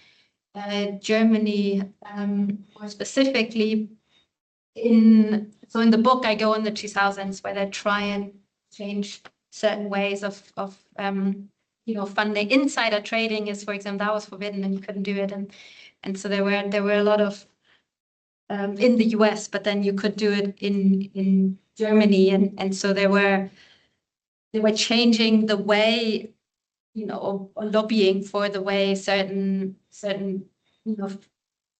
B: Germany, more specifically. In the book, I go in the 2000s where they try and change certain ways of funding. Insider trading is, for example, that was forbidden and you couldn't do it. And so there were a lot of in the US, but then you could do it in Germany. And so they were changing the way, you know, or lobbying for the way certain, you know,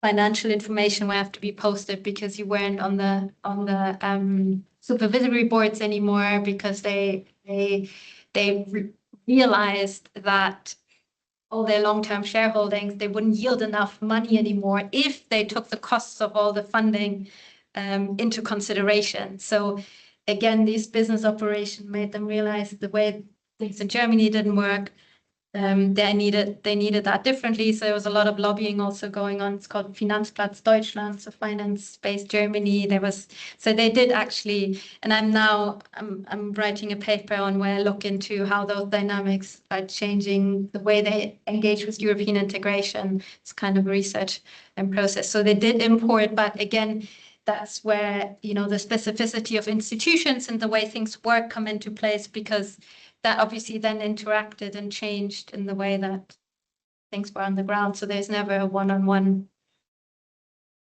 B: financial information will have to be posted, because you weren't on the supervisory boards anymore, because they realized that all their long-term shareholdings, they wouldn't yield enough money anymore if they took the costs of all the funding into consideration. So again, this business operation made them realize the way things in Germany didn't work. They needed that differently. So there was a lot of lobbying also going on. It's called Finanzplatz Deutschland, so finance-based Germany. So they did actually, and I'm writing a paper on where I look into how those dynamics are changing the way they engage with European integration. It's kind of research and process. So they did import, but again, that's where, you know, the specificity of institutions and the way things work come into place, because that obviously then interacted and changed in the way that things were on the ground. So there's never a one-on-one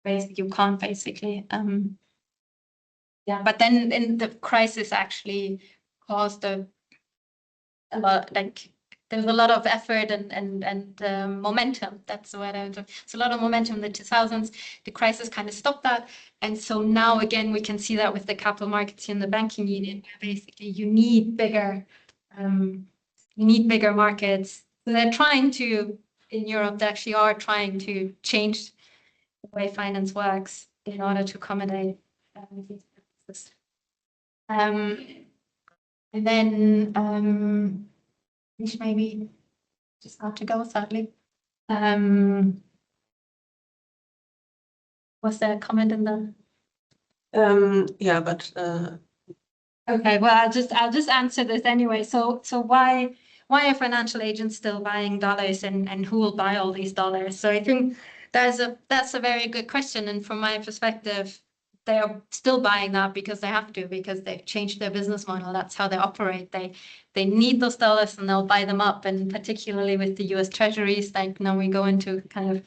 B: base. You can't basically. Yeah, but then in the crisis actually caused a lot, like there was a lot of effort and momentum. That's the word I was. It's a lot of momentum in the 2000s. The crisis kind of stopped that. And so now again, we can see that with the capital markets and the banking union, where basically you need bigger markets. So they're trying to, in Europe, they actually are trying to change the way finance works in order to accommodate these purposes. And then, which maybe just have to go, sadly. Was there a comment in the?
D: Yeah, but
B: Okay, well, I'll just answer this anyway. So why are financial agents still buying dollars, and who will buy all these dollars? So I think that's a very good question. And from my perspective, they are still buying that because they have to, because they've changed their business model. That's how they operate. They need those dollars and they'll buy them up. And particularly with the US Treasuries, like now we go into kind of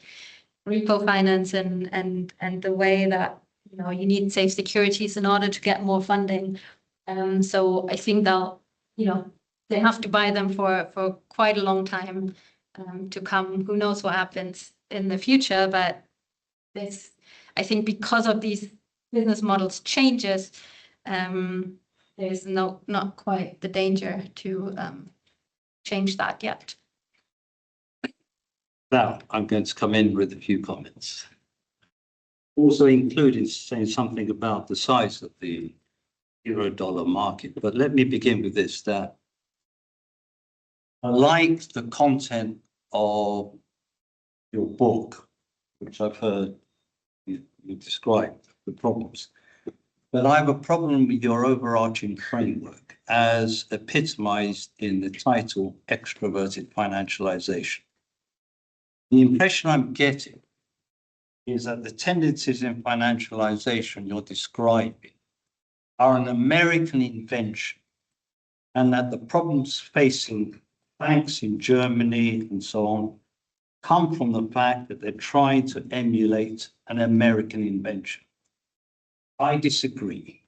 B: repo finance and the way that, you know, you need safe securities in order to get more funding. So I think they'll, you know, they have to buy them for quite a long time to come. Who knows what happens in the future? But this, I think, because of these business models changes, there's not quite the danger to change that yet.
A: Now, I'm going to come in with a few comments. Also included saying something about the size of the euro-dollar market. But let me begin with this, that I like the content of your book, which I've heard you describe the problems. But I have a problem with your overarching framework as epitomized in the title, Extroverted Financialisation. The impression I'm getting is that the tendencies in financialisation you're describing are an American invention, and that the problems facing banks in Germany and so on come from the fact that they're trying to emulate an American invention. I disagree.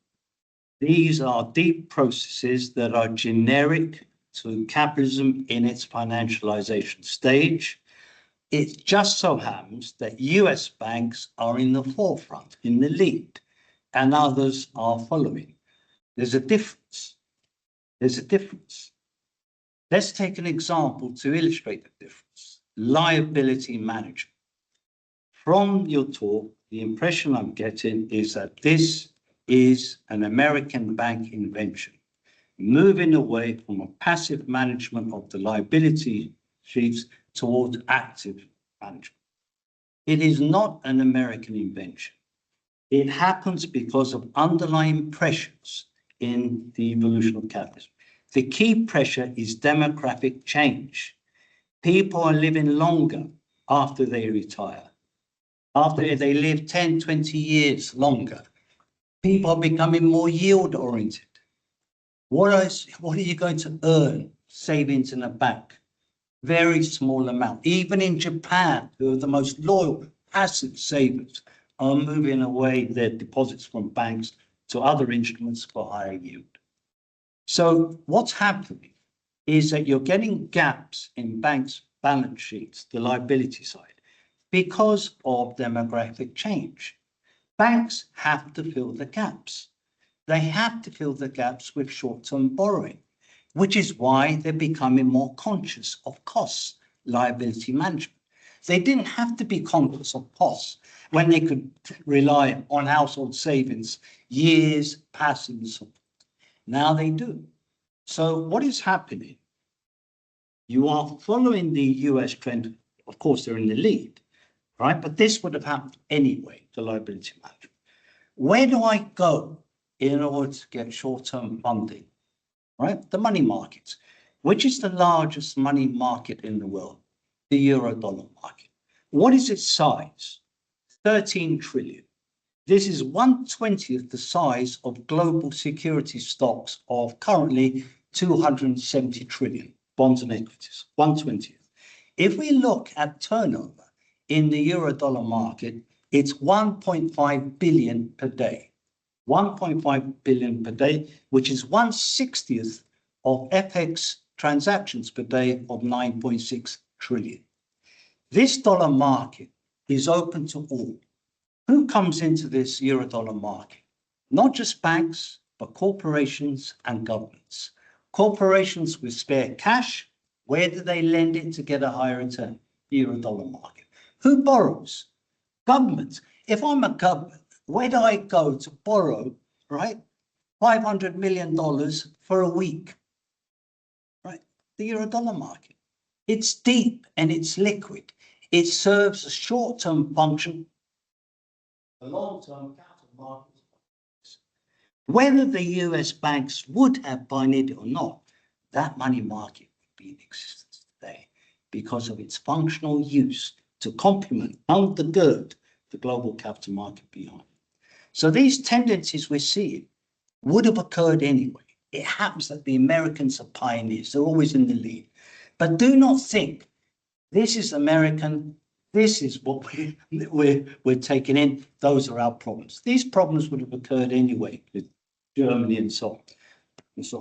A: These are deep processes that are generic to capitalism in its financialization stage. It just so happens that US banks are in the forefront, in the lead, and others are following. There's a difference. There's a difference. Let's take an example to illustrate the difference. Liability management. From your talk, the impression I'm getting is that this is an American bank invention, moving away from a passive management of the liability sheets towards active management. It is not an American invention. It happens because of underlying pressures in the evolution of capitalism. The key pressure is demographic change. People are living longer after they retire. After they live 10, 20 years longer, people are becoming more yield oriented. What are you going to earn savings in a bank? Very small amount. Even in Japan, who are the most loyal passive savers, are moving away their deposits from banks to other instruments for higher yield. So what's happening is that you're getting gaps in banks' balance sheets, the liability side, because of demographic change. Banks have to fill the gaps. They have to fill the gaps with short-term borrowing, which is why they're becoming more conscious of costs, liability management. They didn't have to be conscious of costs when they could rely on household savings, years passing and so on. Now they do. So what is happening? You are following the US trend. Of course, they're in the lead, right? But this would have happened anyway, the liability management. Where do I go in order to get short-term funding, right? The money markets. Which is the largest money market in the world? The euro-dollar market. What is its size? 13 trillion. This is 1/20th the size of global security stocks of currently 270 trillion, bonds and equities, 1/20th. If we look at turnover in the euro-dollar market, it's 1.5 billion per day. 1.5 billion per day, which is 1/60th of FX transactions per day of 9.6 trillion. This dollar market is open to all. Who comes into this euro-dollar market? Not just banks, but corporations and governments. Corporations with spare cash, where do they lend it to get a higher return? Euro-dollar market. Who borrows? Governments. If I'm a government, where do I go to borrow, right? $500 million for a week, right? The euro-dollar market. It's deep and it's liquid. It serves a short-term function, a long-term capital market. Whether the US banks would have pioneered it or not, that money market would be in existence today because of its functional use to complement, undergird the global capital market behind. So these tendencies we're seeing would have occurred anyway. It happens that the Americans are pioneers. They're always in the lead. But do not think this is American. This is what we're taking in. Those are our problems. These problems would have occurred anyway with Germany and so on. And so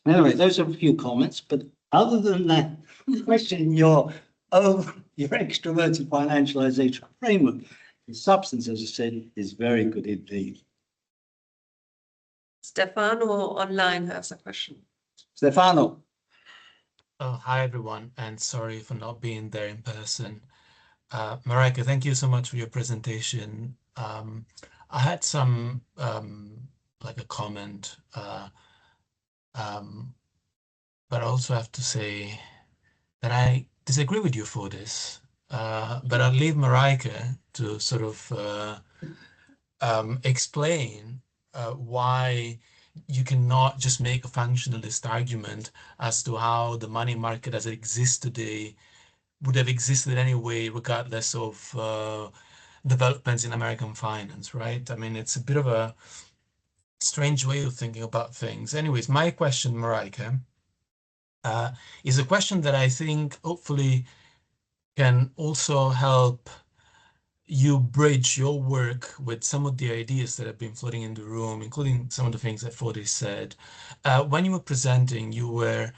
A: on. Anyway, those are a few comments. But other than that, question your extroverted financialization framework. The substance, as I said, is very good indeed.
D: Stefano online has a question.
A: Stefano.
G: Oh, hi everyone, and sorry for not being there in person. Mareike, thank you so much for your presentation. I had some like a comment, but I also have to say that I disagree with you for this. But I'll leave Mareike to sort of explain why you cannot just make a functionalist argument as to how the money market as it exists today would have existed anyway, regardless of developments in American finance, right? I mean, it's a bit of a strange way of thinking about things. Anyways, my question, Mareike, is a question that I think hopefully can also help you bridge your work with some of the ideas that have been floating in the room, including some of the things that Fode said. When you were presenting, you were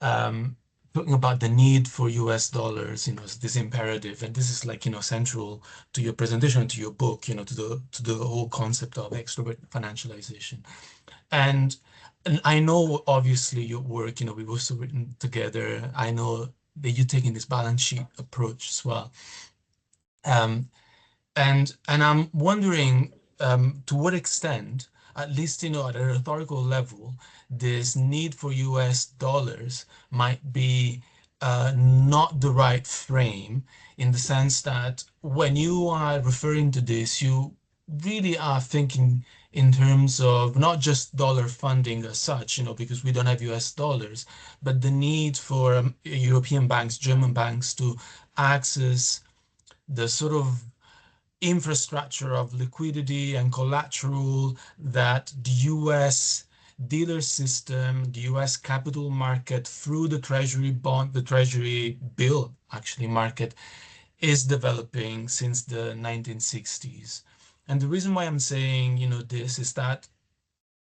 G: talking about the need for US dollars, this imperative, and this is like, central to your presentation, to your book, to the whole concept of extroverted financialization. And I know, obviously, your work, we've also written together. I know that you're taking this balance sheet approach as well. And I'm wondering to what extent, at least, at a rhetorical level, this need for US dollars might be not the right frame, in the sense that when you are referring to this, you really are thinking in terms of not just dollar funding as such, because we don't have US dollars, but the need for European banks, German banks to access the sort of infrastructure of liquidity and collateral that the US dealer system, the US capital market through the treasury bond, the treasury bill actually market is developing since the 1960s. And the reason why I'm saying, this is that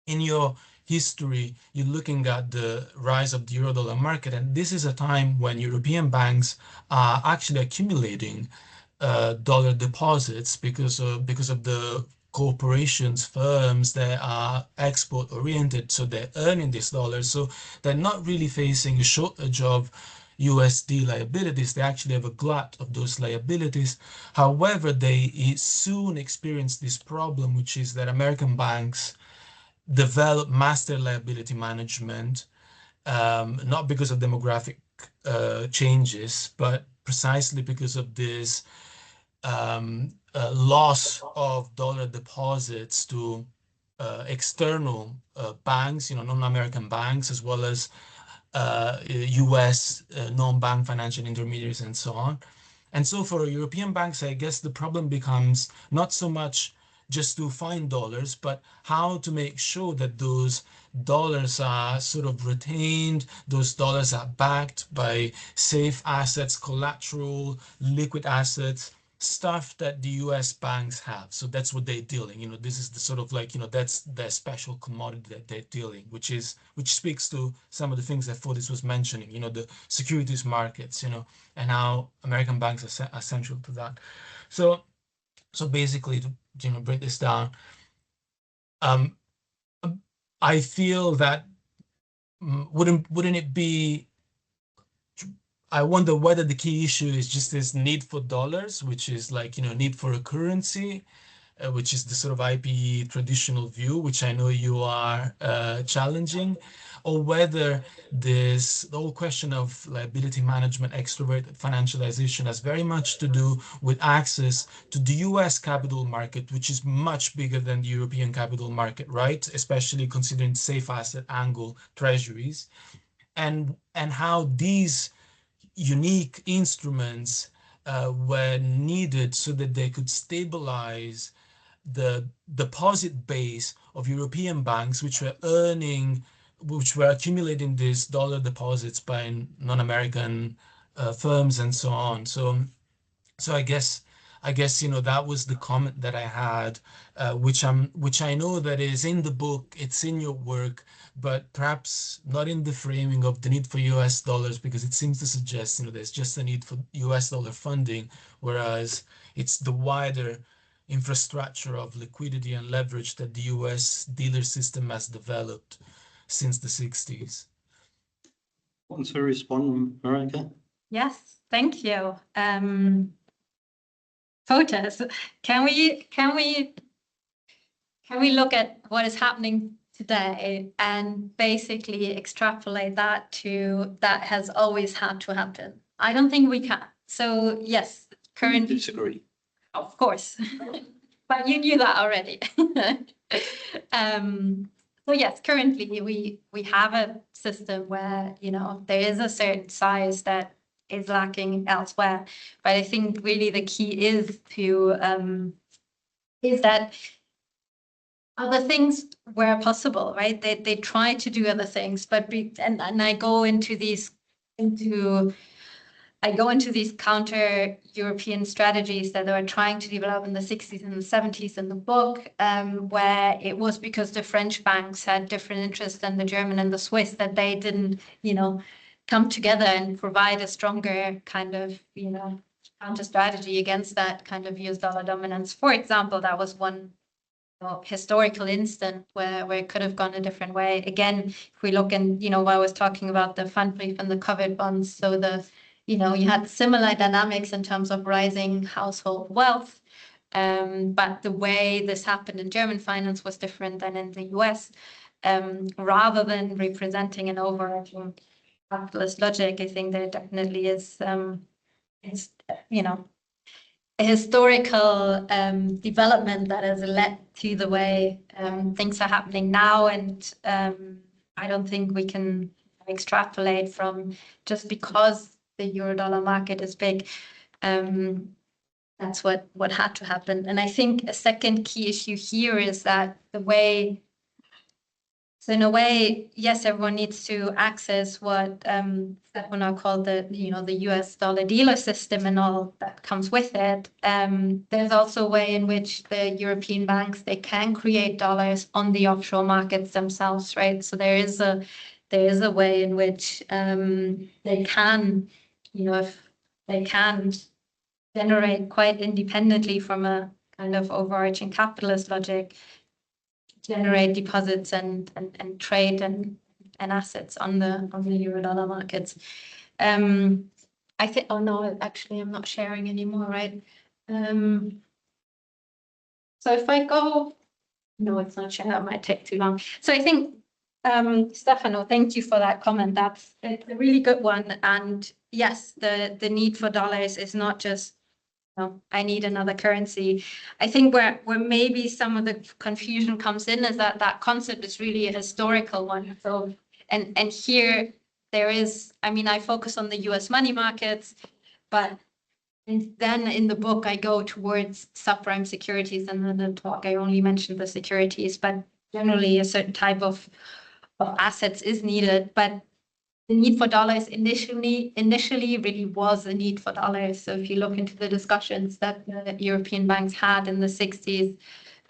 G: in your history, you're looking at the rise of the euro-dollar market, and this is a time when European banks are actually accumulating dollar deposits because of the corporations, firms that are export oriented, so they're earning these dollars. So they're not really facing a shortage of USD liabilities. They actually have a glut of those liabilities. However, they soon experience this problem, which is that American banks develop master liability management, not because of demographic changes, but precisely because of this loss of dollar deposits to external banks, non-American banks, as well as US non-bank financial intermediaries and so on. And so for European banks, I guess the problem becomes not so much just to find dollars, but how to make sure that those dollars are sort of retained, those dollars are backed by safe assets, collateral, liquid assets, stuff that the US banks have. So that's what they're dealing. This is the sort of like, that's their special commodity that they're dealing, which speaks to some of the things that Fotis was mentioning, the securities markets, and how American banks are central to that. So basically, to break this down, I feel that wouldn't it be? I wonder whether the key issue is just this need for dollars, which is like need for a currency, which is the sort of IPE traditional view, which I know you are challenging, or whether the whole question of liability management, extroverted financialization has very much to do with access to the US capital market, which is much bigger than the European capital market, right? Especially considering safe asset angle treasuries, and how these unique instruments were needed so that they could stabilize the deposit base of European banks, which were accumulating these dollar deposits by non-American firms and so on. So I guess that was the comment that I had, which I know that is in the book, it's in your work, but perhaps not in the framing of the need for US dollars, because it seems to suggest there's just a need for US dollar funding, whereas it's the wider infrastructure of liquidity and leverage that the US dealer system has developed since the 60s.
A: Want to respond, Mareike?
B: Yes, thank you. Fotis, can we look at what is happening today and basically extrapolate that to that has always had to happen? I don't think we can. So yes, currently.
A: Disagree.
B: Of course, but you knew that already. So yes, currently we have a system where there is a certain size that is lacking elsewhere, but I think really the key is that other things where possible, right? They try to do other things, but and I go into these counter-European strategies that they were trying to develop in the 60s and the 70s in the book, where it was because the French banks had different interests than the German and the Swiss that they didn't, come together and provide a stronger kind of, counter strategy against that kind of US dollar dominance. For example, that was one historical instant where it could have gone a different way. Again, if we look and, what I was talking about, the fund brief and the covered bonds, so you had similar dynamics in terms of rising household wealth, but the way this happened in German finance was different than in the US. Rather than representing an overarching capitalist logic, I think there definitely is, a historical development that has led to the way things are happening now, and I don't think we can extrapolate from just because the euro-dollar market is big. That's what had to happen. And I think a second key issue here is that the way So in a way, yes, everyone needs to access what Stefano called the US dollar dealer system and all that comes with it. There's also a way in which the European banks, they can create dollars on the offshore markets themselves, right? So there is a way in which they can, if they can generate quite independently from a kind of overarching capitalist logic, generate deposits and trade and assets on the Eurodollar markets. I think, oh no, actually I'm not sharing anymore, right? So if I go, no, it's not sharing, that might take too long. So I think, Stefano, thank you for that comment. It's a really good one. And yes, the need for dollars is not just, I need another currency. I think where maybe some of the confusion comes in is that concept is really a historical one. So, and here there is, I focus on the US money markets, but then in the book I go towards subprime securities, and in the talk I only mentioned the securities, but generally a certain type of assets is needed. But the need for dollars initially really was a need for dollars. So if you look into the discussions that the European banks had in the 60s,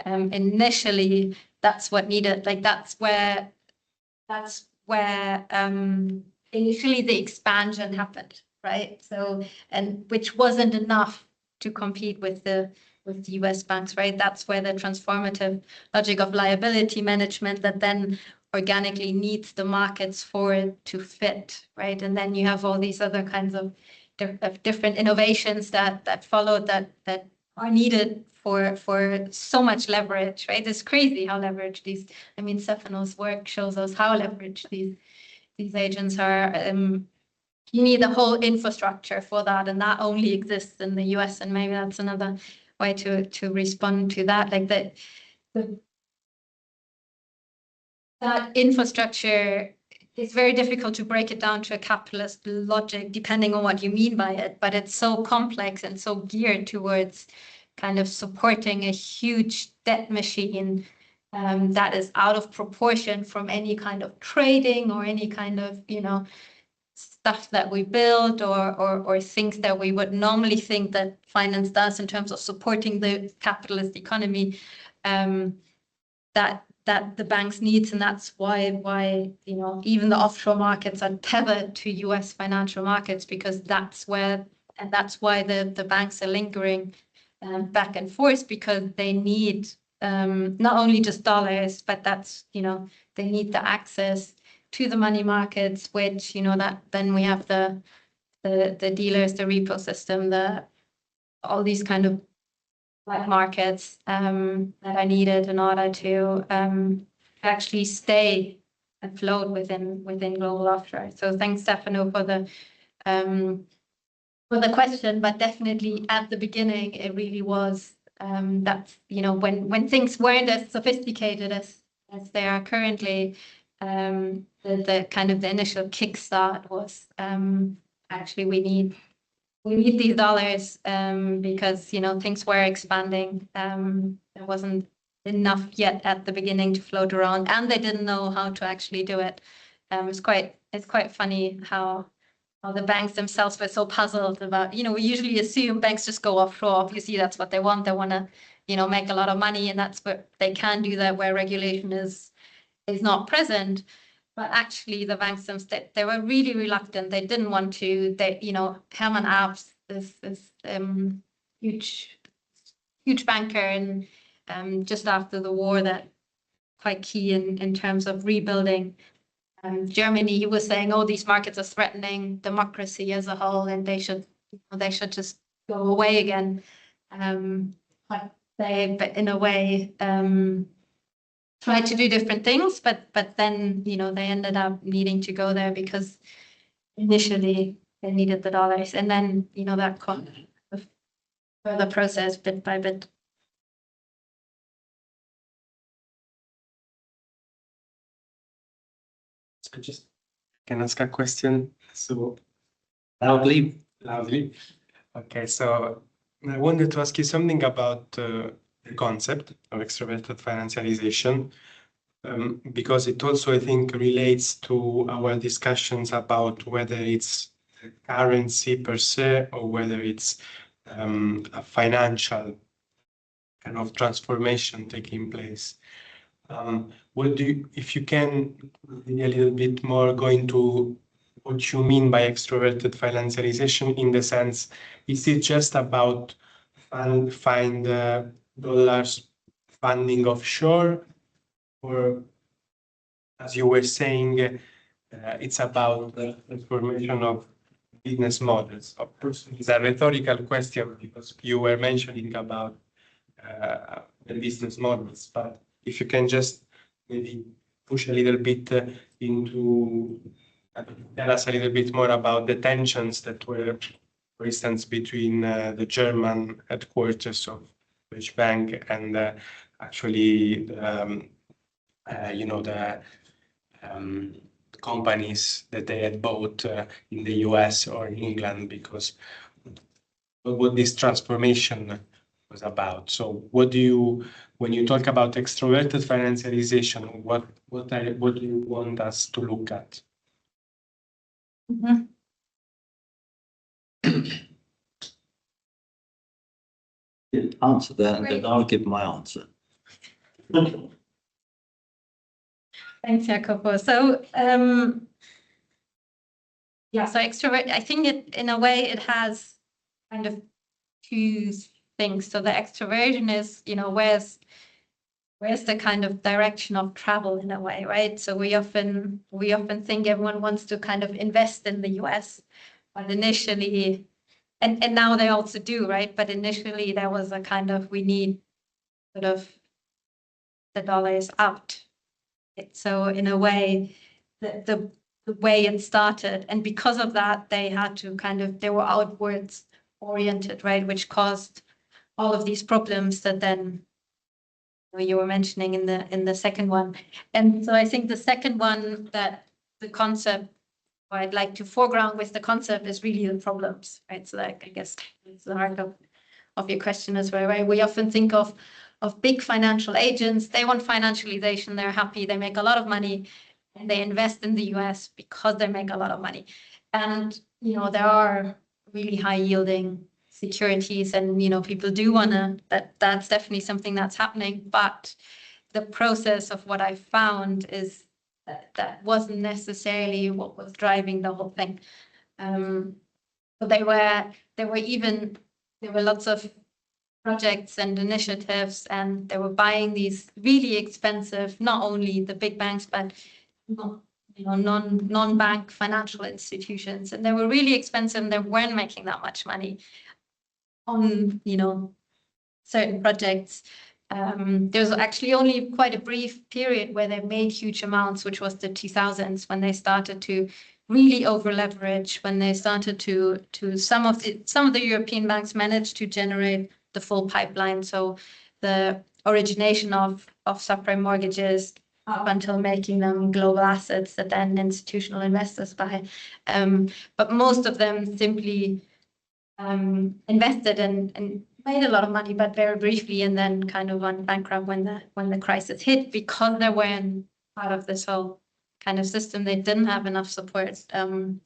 B: initially that's what needed. Like that's where initially the expansion happened, right? So, and which wasn't enough to compete with the US banks, right? That's where the transformative logic of liability management that then organically needs the markets for it to fit, right? And then you have all these other kinds of different innovations that followed that are needed for so much leverage, right? It's crazy how leveraged these, Stefano's work shows us how leveraged these agents are. You need the whole infrastructure for that, and that only exists in the US, and maybe that's another way to respond to that. Like that infrastructure, it's very difficult to break it down to a capitalist logic, depending on what you mean by it. But it's so complex and so geared towards kind of supporting a huge debt machine that is out of proportion from any kind of trading or any kind of, stuff that we build or things that we would normally think that finance does in terms of supporting the capitalist economy. That the banks needs, and that's why even the offshore markets are tethered to US financial markets, because that's why the banks are lingering back and forth, because they need not only just dollars, but that's they need the access to the money markets, which that then we have the dealers, the repo system, all these kind of black markets that are needed in order to actually stay afloat within global offshore. So thanks, Stefano, for the question, but definitely at the beginning it really was that when things weren't as sophisticated as they are currently, the kind of the initial kickstart was actually we need these dollars because things were expanding. There wasn't enough yet at the beginning to float around, and they didn't know how to actually do it. It's quite funny how the banks themselves were so puzzled about. We usually assume banks just go offshore. Obviously, that's what they want. They want to make a lot of money, and that's where they can do that where regulation is not present. But actually, the banks themselves, they were really reluctant. They didn't want to. Herman Abs, this huge banker, and just after the war, that quite key in terms of rebuilding Germany. He was saying, "Oh, these markets are threatening democracy as a whole, and they should just go away again." But in a way, tried to do different things, but then they ended up needing to go there because initially they needed the dollars, and then that got further process bit by bit.
H: I just can ask a question. So
A: Loudly.
H: Okay, so I wanted to ask you something about the concept of extroverted financialization. because it also, I think, relates to our discussions about whether it's currency per se or whether it's a financial kind of transformation taking place. What do you, if you can be a little bit more go into what you mean by extroverted financialization, in the sense, is it just about find dollars funding offshore, or as you were saying, it's about the transformation of business models? Of course, it's a rhetorical question because you were mentioning about the business models, but if you can just maybe push a little bit into tell us a little bit more about the tensions that were, for instance, between the German headquarters of Deutsche Bank and actually you know, the companies that they had bought in the US or in England, because what this transformation was about. So what do you, when you talk about extroverted financialization, what do you want us to look at?
B: Mhm.
A: Answer that, and then I'll give my answer.
B: Thanks, Jacopo. So, yeah, so extrovert, I think it, in a way, it has kind of two things. So the extroversion is, you know, where's the kind of direction of travel in a way, right? So we often think everyone wants to kind of invest in the US, but initially, and now they also do, right? But initially there was a kind of, we need sort of the dollars out. So in a way, the way it started, and because of that, they had to kind of, they were outwards oriented, right? Which caused all of these problems that then you were mentioning in the second one. And so I think the second one, that the concept, or I'd like to foreground with the concept, is really the problems, right? So that, I guess, it's the heart of your question as well, right? We often think of big financial agents. They want financialization, they're happy, they make a lot of money, and they invest in the US because they make a lot of money. And, you know, there are really high yielding securities, and, you know, people do want to, that's definitely something that's happening. But the process of what I found is that wasn't necessarily what was driving the whole thing. But there were lots of projects and initiatives, and they were buying these really expensive, not only the big banks, but you know, non-bank financial institutions, and they were really expensive, and they weren't making that much money on, you know, certain projects. There was actually only quite a brief period where they made huge amounts, which was the 2000s, when they started to really over leverage, when they started to some of the European banks managed to generate the full pipeline. So the origination of subprime mortgages up until making them global assets that then institutional investors buy. But most of them simply invested and made a lot of money, but very briefly, and then kind of went bankrupt when the crisis hit, because they weren't part of this whole kind of system. They didn't have enough support from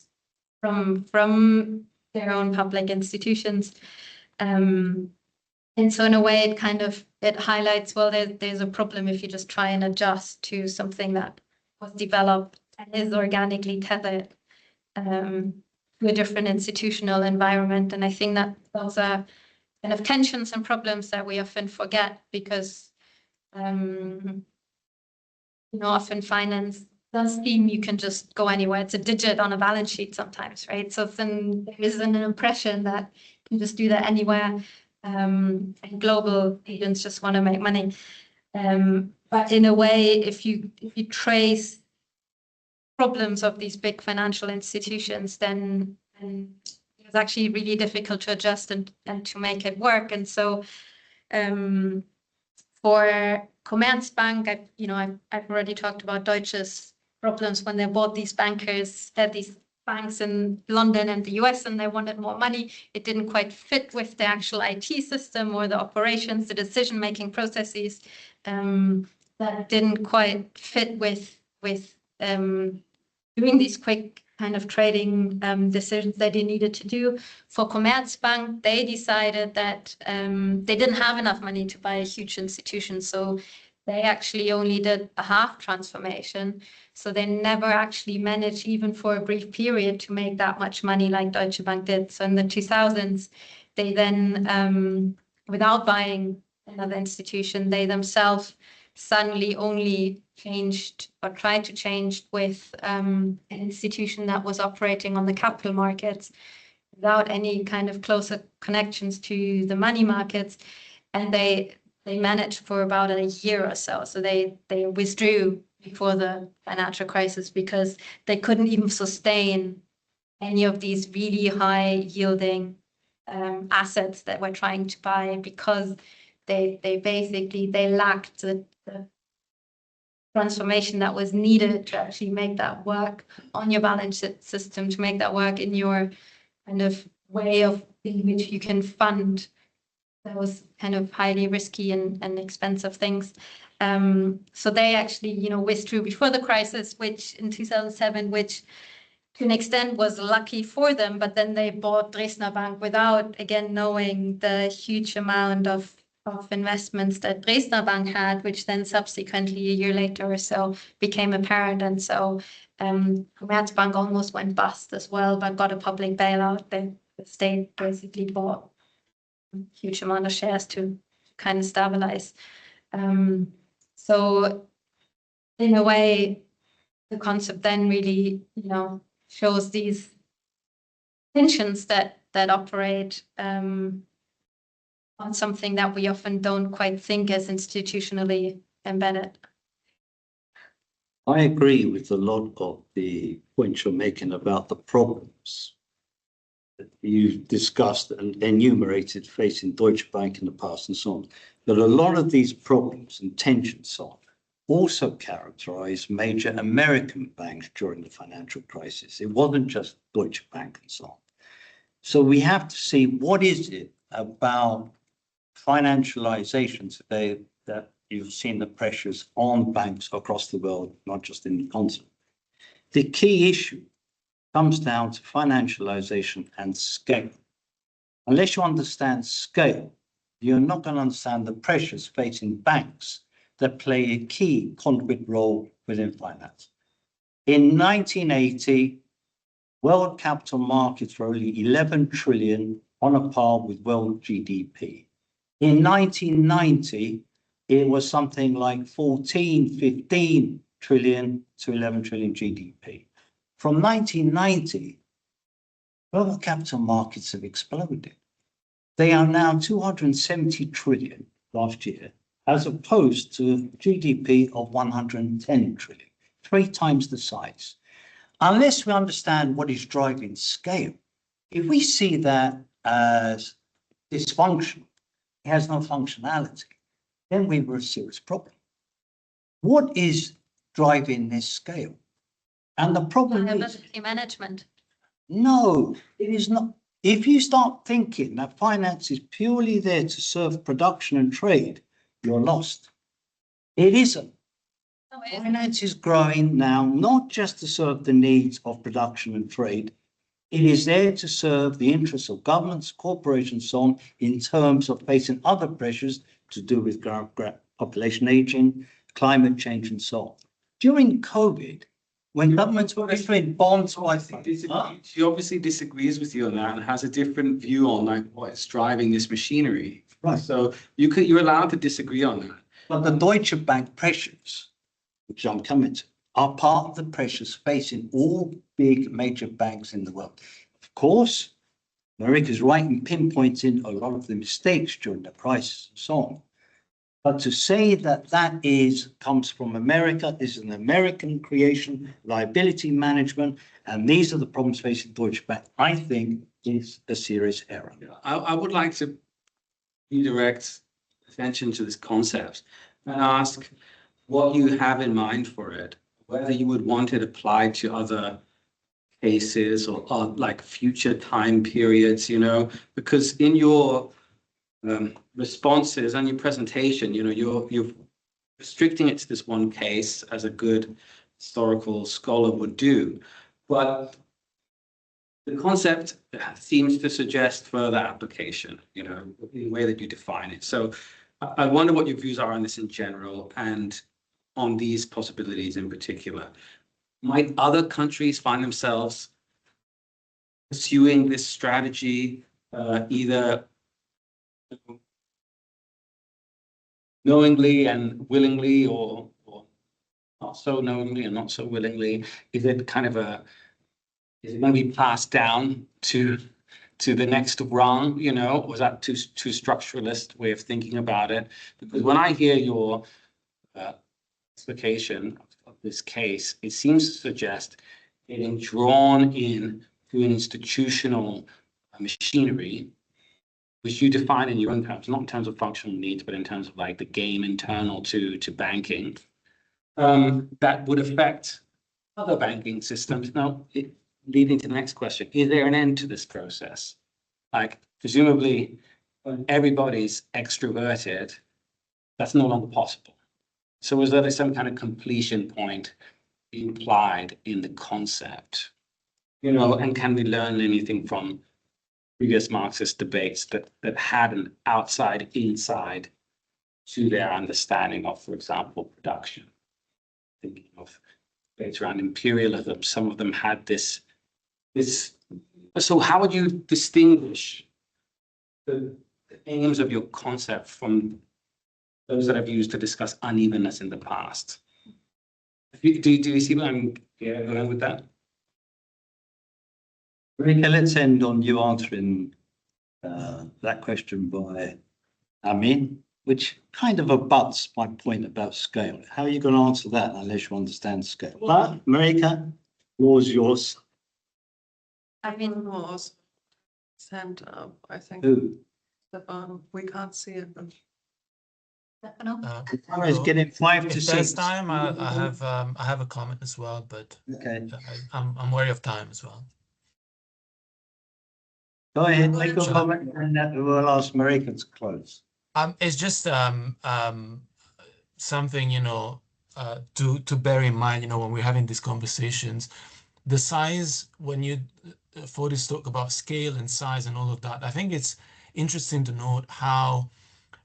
B: their own public institutions. And so in a way, it highlights, well, there's a problem if you just try and adjust to something that was developed and is organically tethered to a different institutional environment. And I think that those are kind of tensions and problems that we often forget, because you know, often finance does seem you can just go anywhere. It's a digit on a balance sheet sometimes, right? So then there is an impression that you can just do that anywhere. And global agents just want to make money. But in a way, if you trace problems of these big financial institutions, then it's actually really difficult to adjust and to make it work. And so for Commerzbank, I've already talked about Deutsche's problems when they bought these bankers, these banks in London and the US, and they wanted more money. It didn't quite fit with the actual IT system or the operations, the decision-making processes. that didn't quite fit with doing these quick kind of trading decisions that they needed to do. For Commerzbank, they decided that they didn't have enough money to buy a huge institution, so they actually only did a half transformation. So they never actually managed, even for a brief period, to make that much money like Deutsche Bank did. So in the 2000s, they then, without buying another institution, they themselves suddenly only changed or tried to change with an institution that was operating on the capital markets without any kind of closer connections to the money markets. And they managed for about a year or so. So they withdrew before the financial crisis because they couldn't even sustain any of these really high yielding assets that we're trying to buy, because they basically lacked the transformation that was needed to actually make that work on your balance system, to make that work in your kind of way of in which you can fund those kind of highly risky and expensive things. So they actually, withdrew before the crisis, which in 2007, which to an extent was lucky for them, but then they bought Dresdner Bank without, again, knowing the huge amount of investments that Dresdner Bank had, which then subsequently a year later or so became apparent. And so Commerzbank almost went bust as well, but got a public bailout. The state basically bought a huge amount of shares to kind of stabilize. So in a way, the concept then really, shows these tensions that operate on something that we often don't quite think as institutionally embedded.
A: I agree with a lot of the points you're making about the problems that you discussed and enumerated facing Deutsche Bank in the past and so on. But a lot of these problems and tensions so on also characterized major American banks during the financial crisis. It wasn't just Deutsche Bank and so on. So we have to see what is it about financialization today that you've seen the pressures on banks across the world, not just in the continent. The key issue comes down to financialization and scale. Unless you understand scale, you're not going to understand the pressures facing banks that play a key conduit role within finance. In 1980, world capital markets were only 11 trillion, on a par with world GDP. In 1990, it was something like 15 trillion to 11 trillion GDP. From 1990, global capital markets have exploded. They are now 270 trillion last year, as opposed to GDP of 110 trillion, 3 times the size. Unless we understand what is driving scale, if we see that as dysfunction, it has no functionality, then we have a serious problem. What is driving this scale? And the problem is
B: Liability management.
A: No, it is not. If you start thinking that finance is purely there to serve production and trade, you're lost. It isn't.
B: No, it isn't.
A: Finance is growing now, not just to serve the needs of production and trade. It is there to serve the interests of governments, corporations, so on, in terms of facing other pressures to do with population aging, climate change, and so on. During COVID, when governments were issuing bonds,
C: She obviously disagrees with you on that and has a different view on like what's driving this machinery.
A: Right.
C: So you're allowed to disagree on that.
A: But the Deutsche Bank pressures, which I'm coming to, are part of the pressures facing all big major banks in the world. Of course, Mareike is right in pinpointing a lot of the mistakes during the crisis and so on. But to say that comes from America, is an American creation, liability management, and these are the problems facing Deutsche Bank, I think is a serious error.
C: I would like to redirect attention to this concept and ask what you have in mind for it, whether you would want it applied to other cases or like future time periods, because in your responses and your presentation, you've
A: restricting it to this one case, as a good historical scholar would do. But the concept seems to suggest further application, you know, in the way that you define it. So I wonder what your views are on this in general and on these possibilities in particular. Might other countries find themselves pursuing this strategy, either knowingly and willingly, or not so knowingly and not so willingly? Is it kind of is it going to be passed down to the next rung, you know? Was that too structuralist way of thinking about it? Because when I hear your explication of this case, it seems to suggest getting drawn in to an institutional machinery, which you define in your own terms, not in terms of functional needs, but in terms of like the game internal to banking, that would affect other banking systems. Now, leading to the next question, is there an end to this process? Like, presumably, when everybody's extroverted, that's no longer possible. So is there some kind of completion point implied in the concept? You know, and can we learn anything from previous Marxist debates that had an outside-inside to their understanding of, for example, production? Thinking of debates around imperialism, some of them had this. So how would you distinguish the aims of your concept from those that I've used to discuss unevenness in the past? Do you see where I'm going with that?
I: Mareike, let's end on you answering that question by Amin, which kind of abuts my point about scale. How are you going to answer that unless you understand scale? But Mareike, floor's yours.
D: I mean, was sent up, I think.
I: Who?
D: Stefan, we can't see it, but
B: Stefano?
I: Camera's getting 5 to
G: If there's
I: 6.
G: time, I have a comment as well, but
I: Okay,
G: I'm wary of time as well.
I: go ahead, make your
G: Shall I?
I: comment, and we'll ask Mareike to close.
G: It's just something, you know, to bear in mind, you know, when we're having these conversations, the size, when you Fotis talk about scale and size and all of that, I think it's interesting to note how,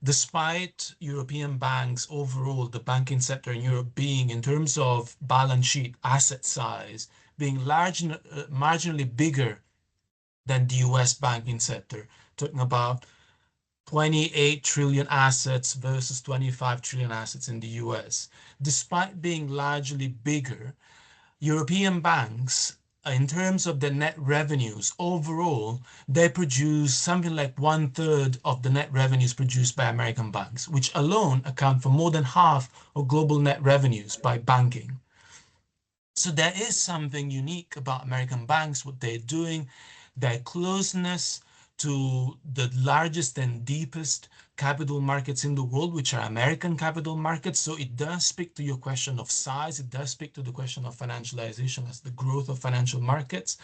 G: despite European banks overall, the banking sector in Europe being, in terms of balance sheet asset size, being marginally bigger than the US banking sector, talking about 28 trillion assets versus 25 trillion assets in the US. Despite being largely bigger, European banks, in terms of the net revenues overall, they produce something like 1/3 of the net revenues produced by American banks, which alone account for more than half of global net revenues by banking. So there is something unique about American banks, what they're doing, their closeness to the largest and deepest capital markets in the world, which are American capital markets. So it does speak to your question of size. It does speak to the question of financialization as the growth of financial markets.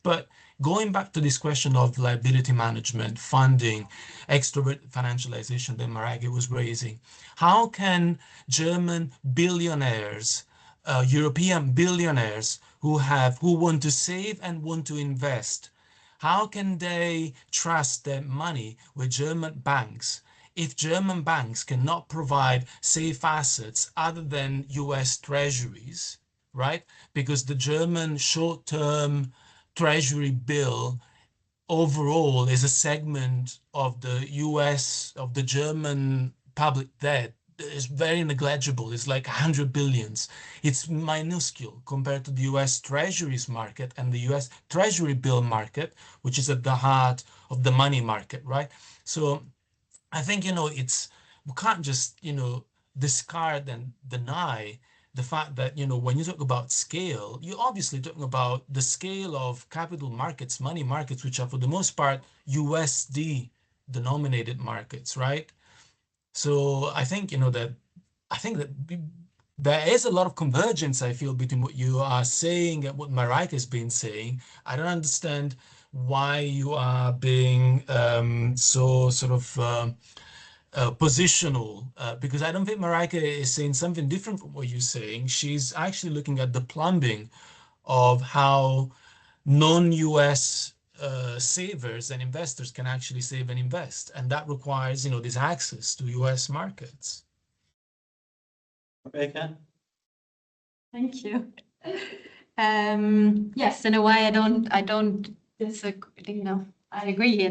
G: But going back to this question of liability management, funding, extrovert financialization that Mareike was raising, how can German billionaires, European billionaires who want to save and want to invest, how can they trust their money with German banks if German banks cannot provide safe assets other than US treasuries, right? Because the German short-term treasury bill overall is a segment of the US, of the German public debt. It's very negligible. It's like 100 billions. It's minuscule compared to the US Treasuries market and the US Treasury bill market, which is at the heart of the money market, right? So I think, you know, we can't just, you know, discard and deny the fact that, you know, when you talk about scale, you're obviously talking about the scale of capital markets, money markets, which are for the most part USD denominated markets, right? So I think, you know, that there is a lot of convergence, I feel, between what you are saying and what Mareike has been saying. I don't understand why you are being so sort of positional, because I don't think Mareike is saying something different from what you're saying. She's actually looking at the plumbing of how non-US savers and investors can actually save and invest, and that requires, this access to US markets.
A: Rebecca?
B: Thank you. Yes, in a way, I don't disagree. I agree.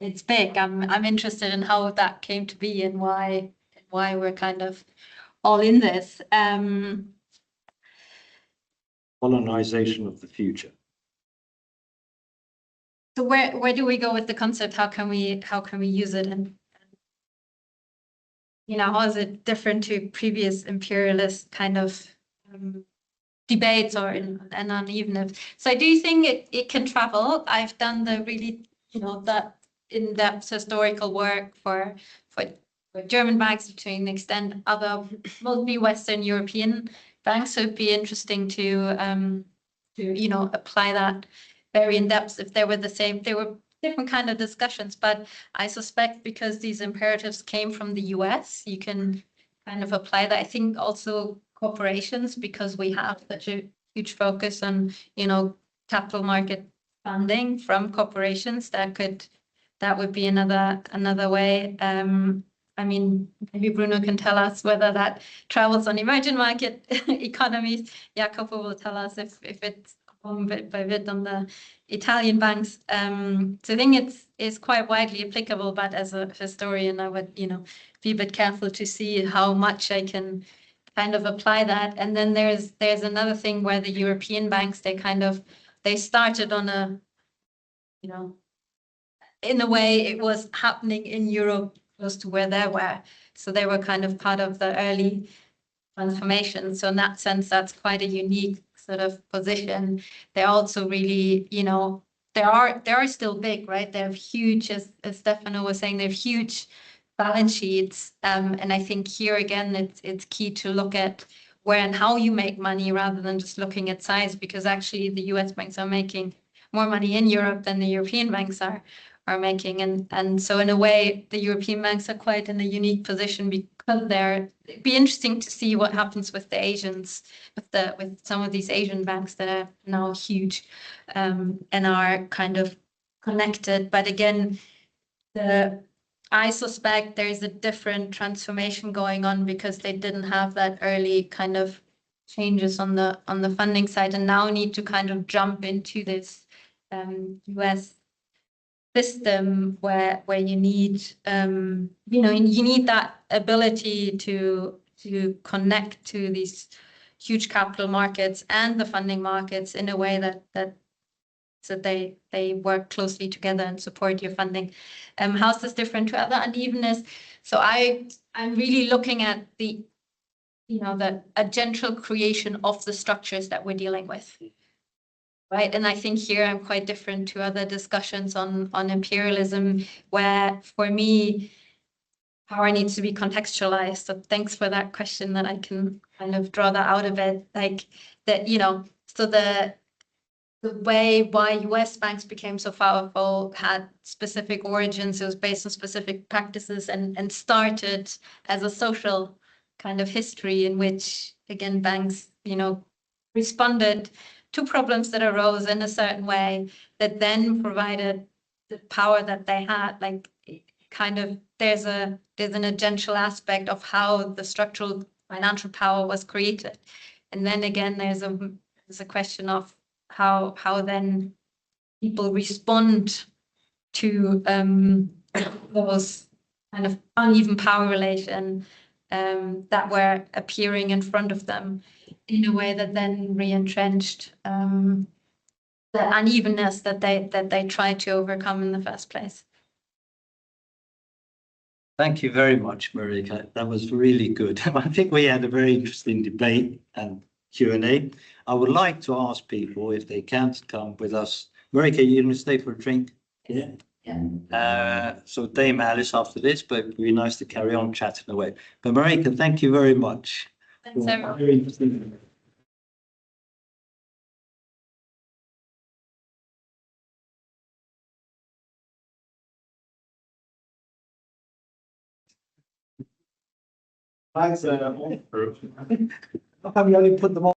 B: It's big. I'm interested in how that came to be and why we're kind of all in this.
A: Colonization of the future.
B: So where do we go with the concept? How can we use it, and how is it different to previous imperialist kind of debates or an unevenness? So I do think it can travel. I've done the really that in-depth historical work for German banks to an extent, other mostly Western European banks. So it'd be interesting to apply that very in depth if they were the same. They were different kind of discussions, but I suspect because these imperatives came from the US, you can kind of apply that. I think also corporations, because we have such a huge focus on capital market funding from corporations, that would be another way. I mean, maybe Bruno can tell us whether that travels on emerging market economies. Jacopo will tell us if it's bit by bit on the Italian banks. So I think it's quite widely applicable, but as a historian, I would, be a bit careful to see how much I can kind of apply that. And then there's another thing where the European banks, they started on a, in a way it was happening in Europe close to where they were. So they were kind of part of the early transformation. So in that sense, that's quite a unique sort of position. They're also really, they are still big, right? They have huge, as Stefano was saying, they have huge balance sheets. And I think here again, it's key to look at where and how you make money rather than just looking at size, because actually the US banks are making more money in Europe than the European banks are making. And so in a way, the European banks are quite in a unique position because it'd be interesting to see what happens with the Asians, with some of these Asian banks that are now huge and are kind of connected. But again, I suspect there's a different transformation going on because they didn't have that early kind of changes on the funding side, and now need to kind of jump into this US system where you need you need that ability to connect to these huge capital markets and the funding markets in a way that so they work closely together and support your funding. How's this different to other unevenness? So I'm really looking at the a gentle creation of the structures that we're dealing with. Right. And I think here I'm quite different to other discussions on imperialism, where for me, power needs to be contextualized. So thanks for that question, that I can kind of draw that out of it. Like that, so the way why US banks became so powerful had specific origins. It was based on specific practices and started as a social kind of history in which, again, banks, responded to problems that arose in a certain way that then provided the power that they had. Like kind of there's an agential aspect of how the structural financial power was created. And then again, there's a question of how then people respond to those kind of uneven power relation that were appearing in front of them in a way that then re-entrenched the unevenness that they tried to overcome in the first place.
A: Thank you very much, Mareike. That was really good. I think we had a very interesting debate and Q&A. I would like to ask people if they can't come with us. Mareike, you going to stay for a drink? Yeah. So Dame Alice after this, but it'd be nice to carry on chatting away. But Mareike, thank you very much.
B: Thanks, everyone.
A: Very interesting. Thanks, all through. How come you only put them on?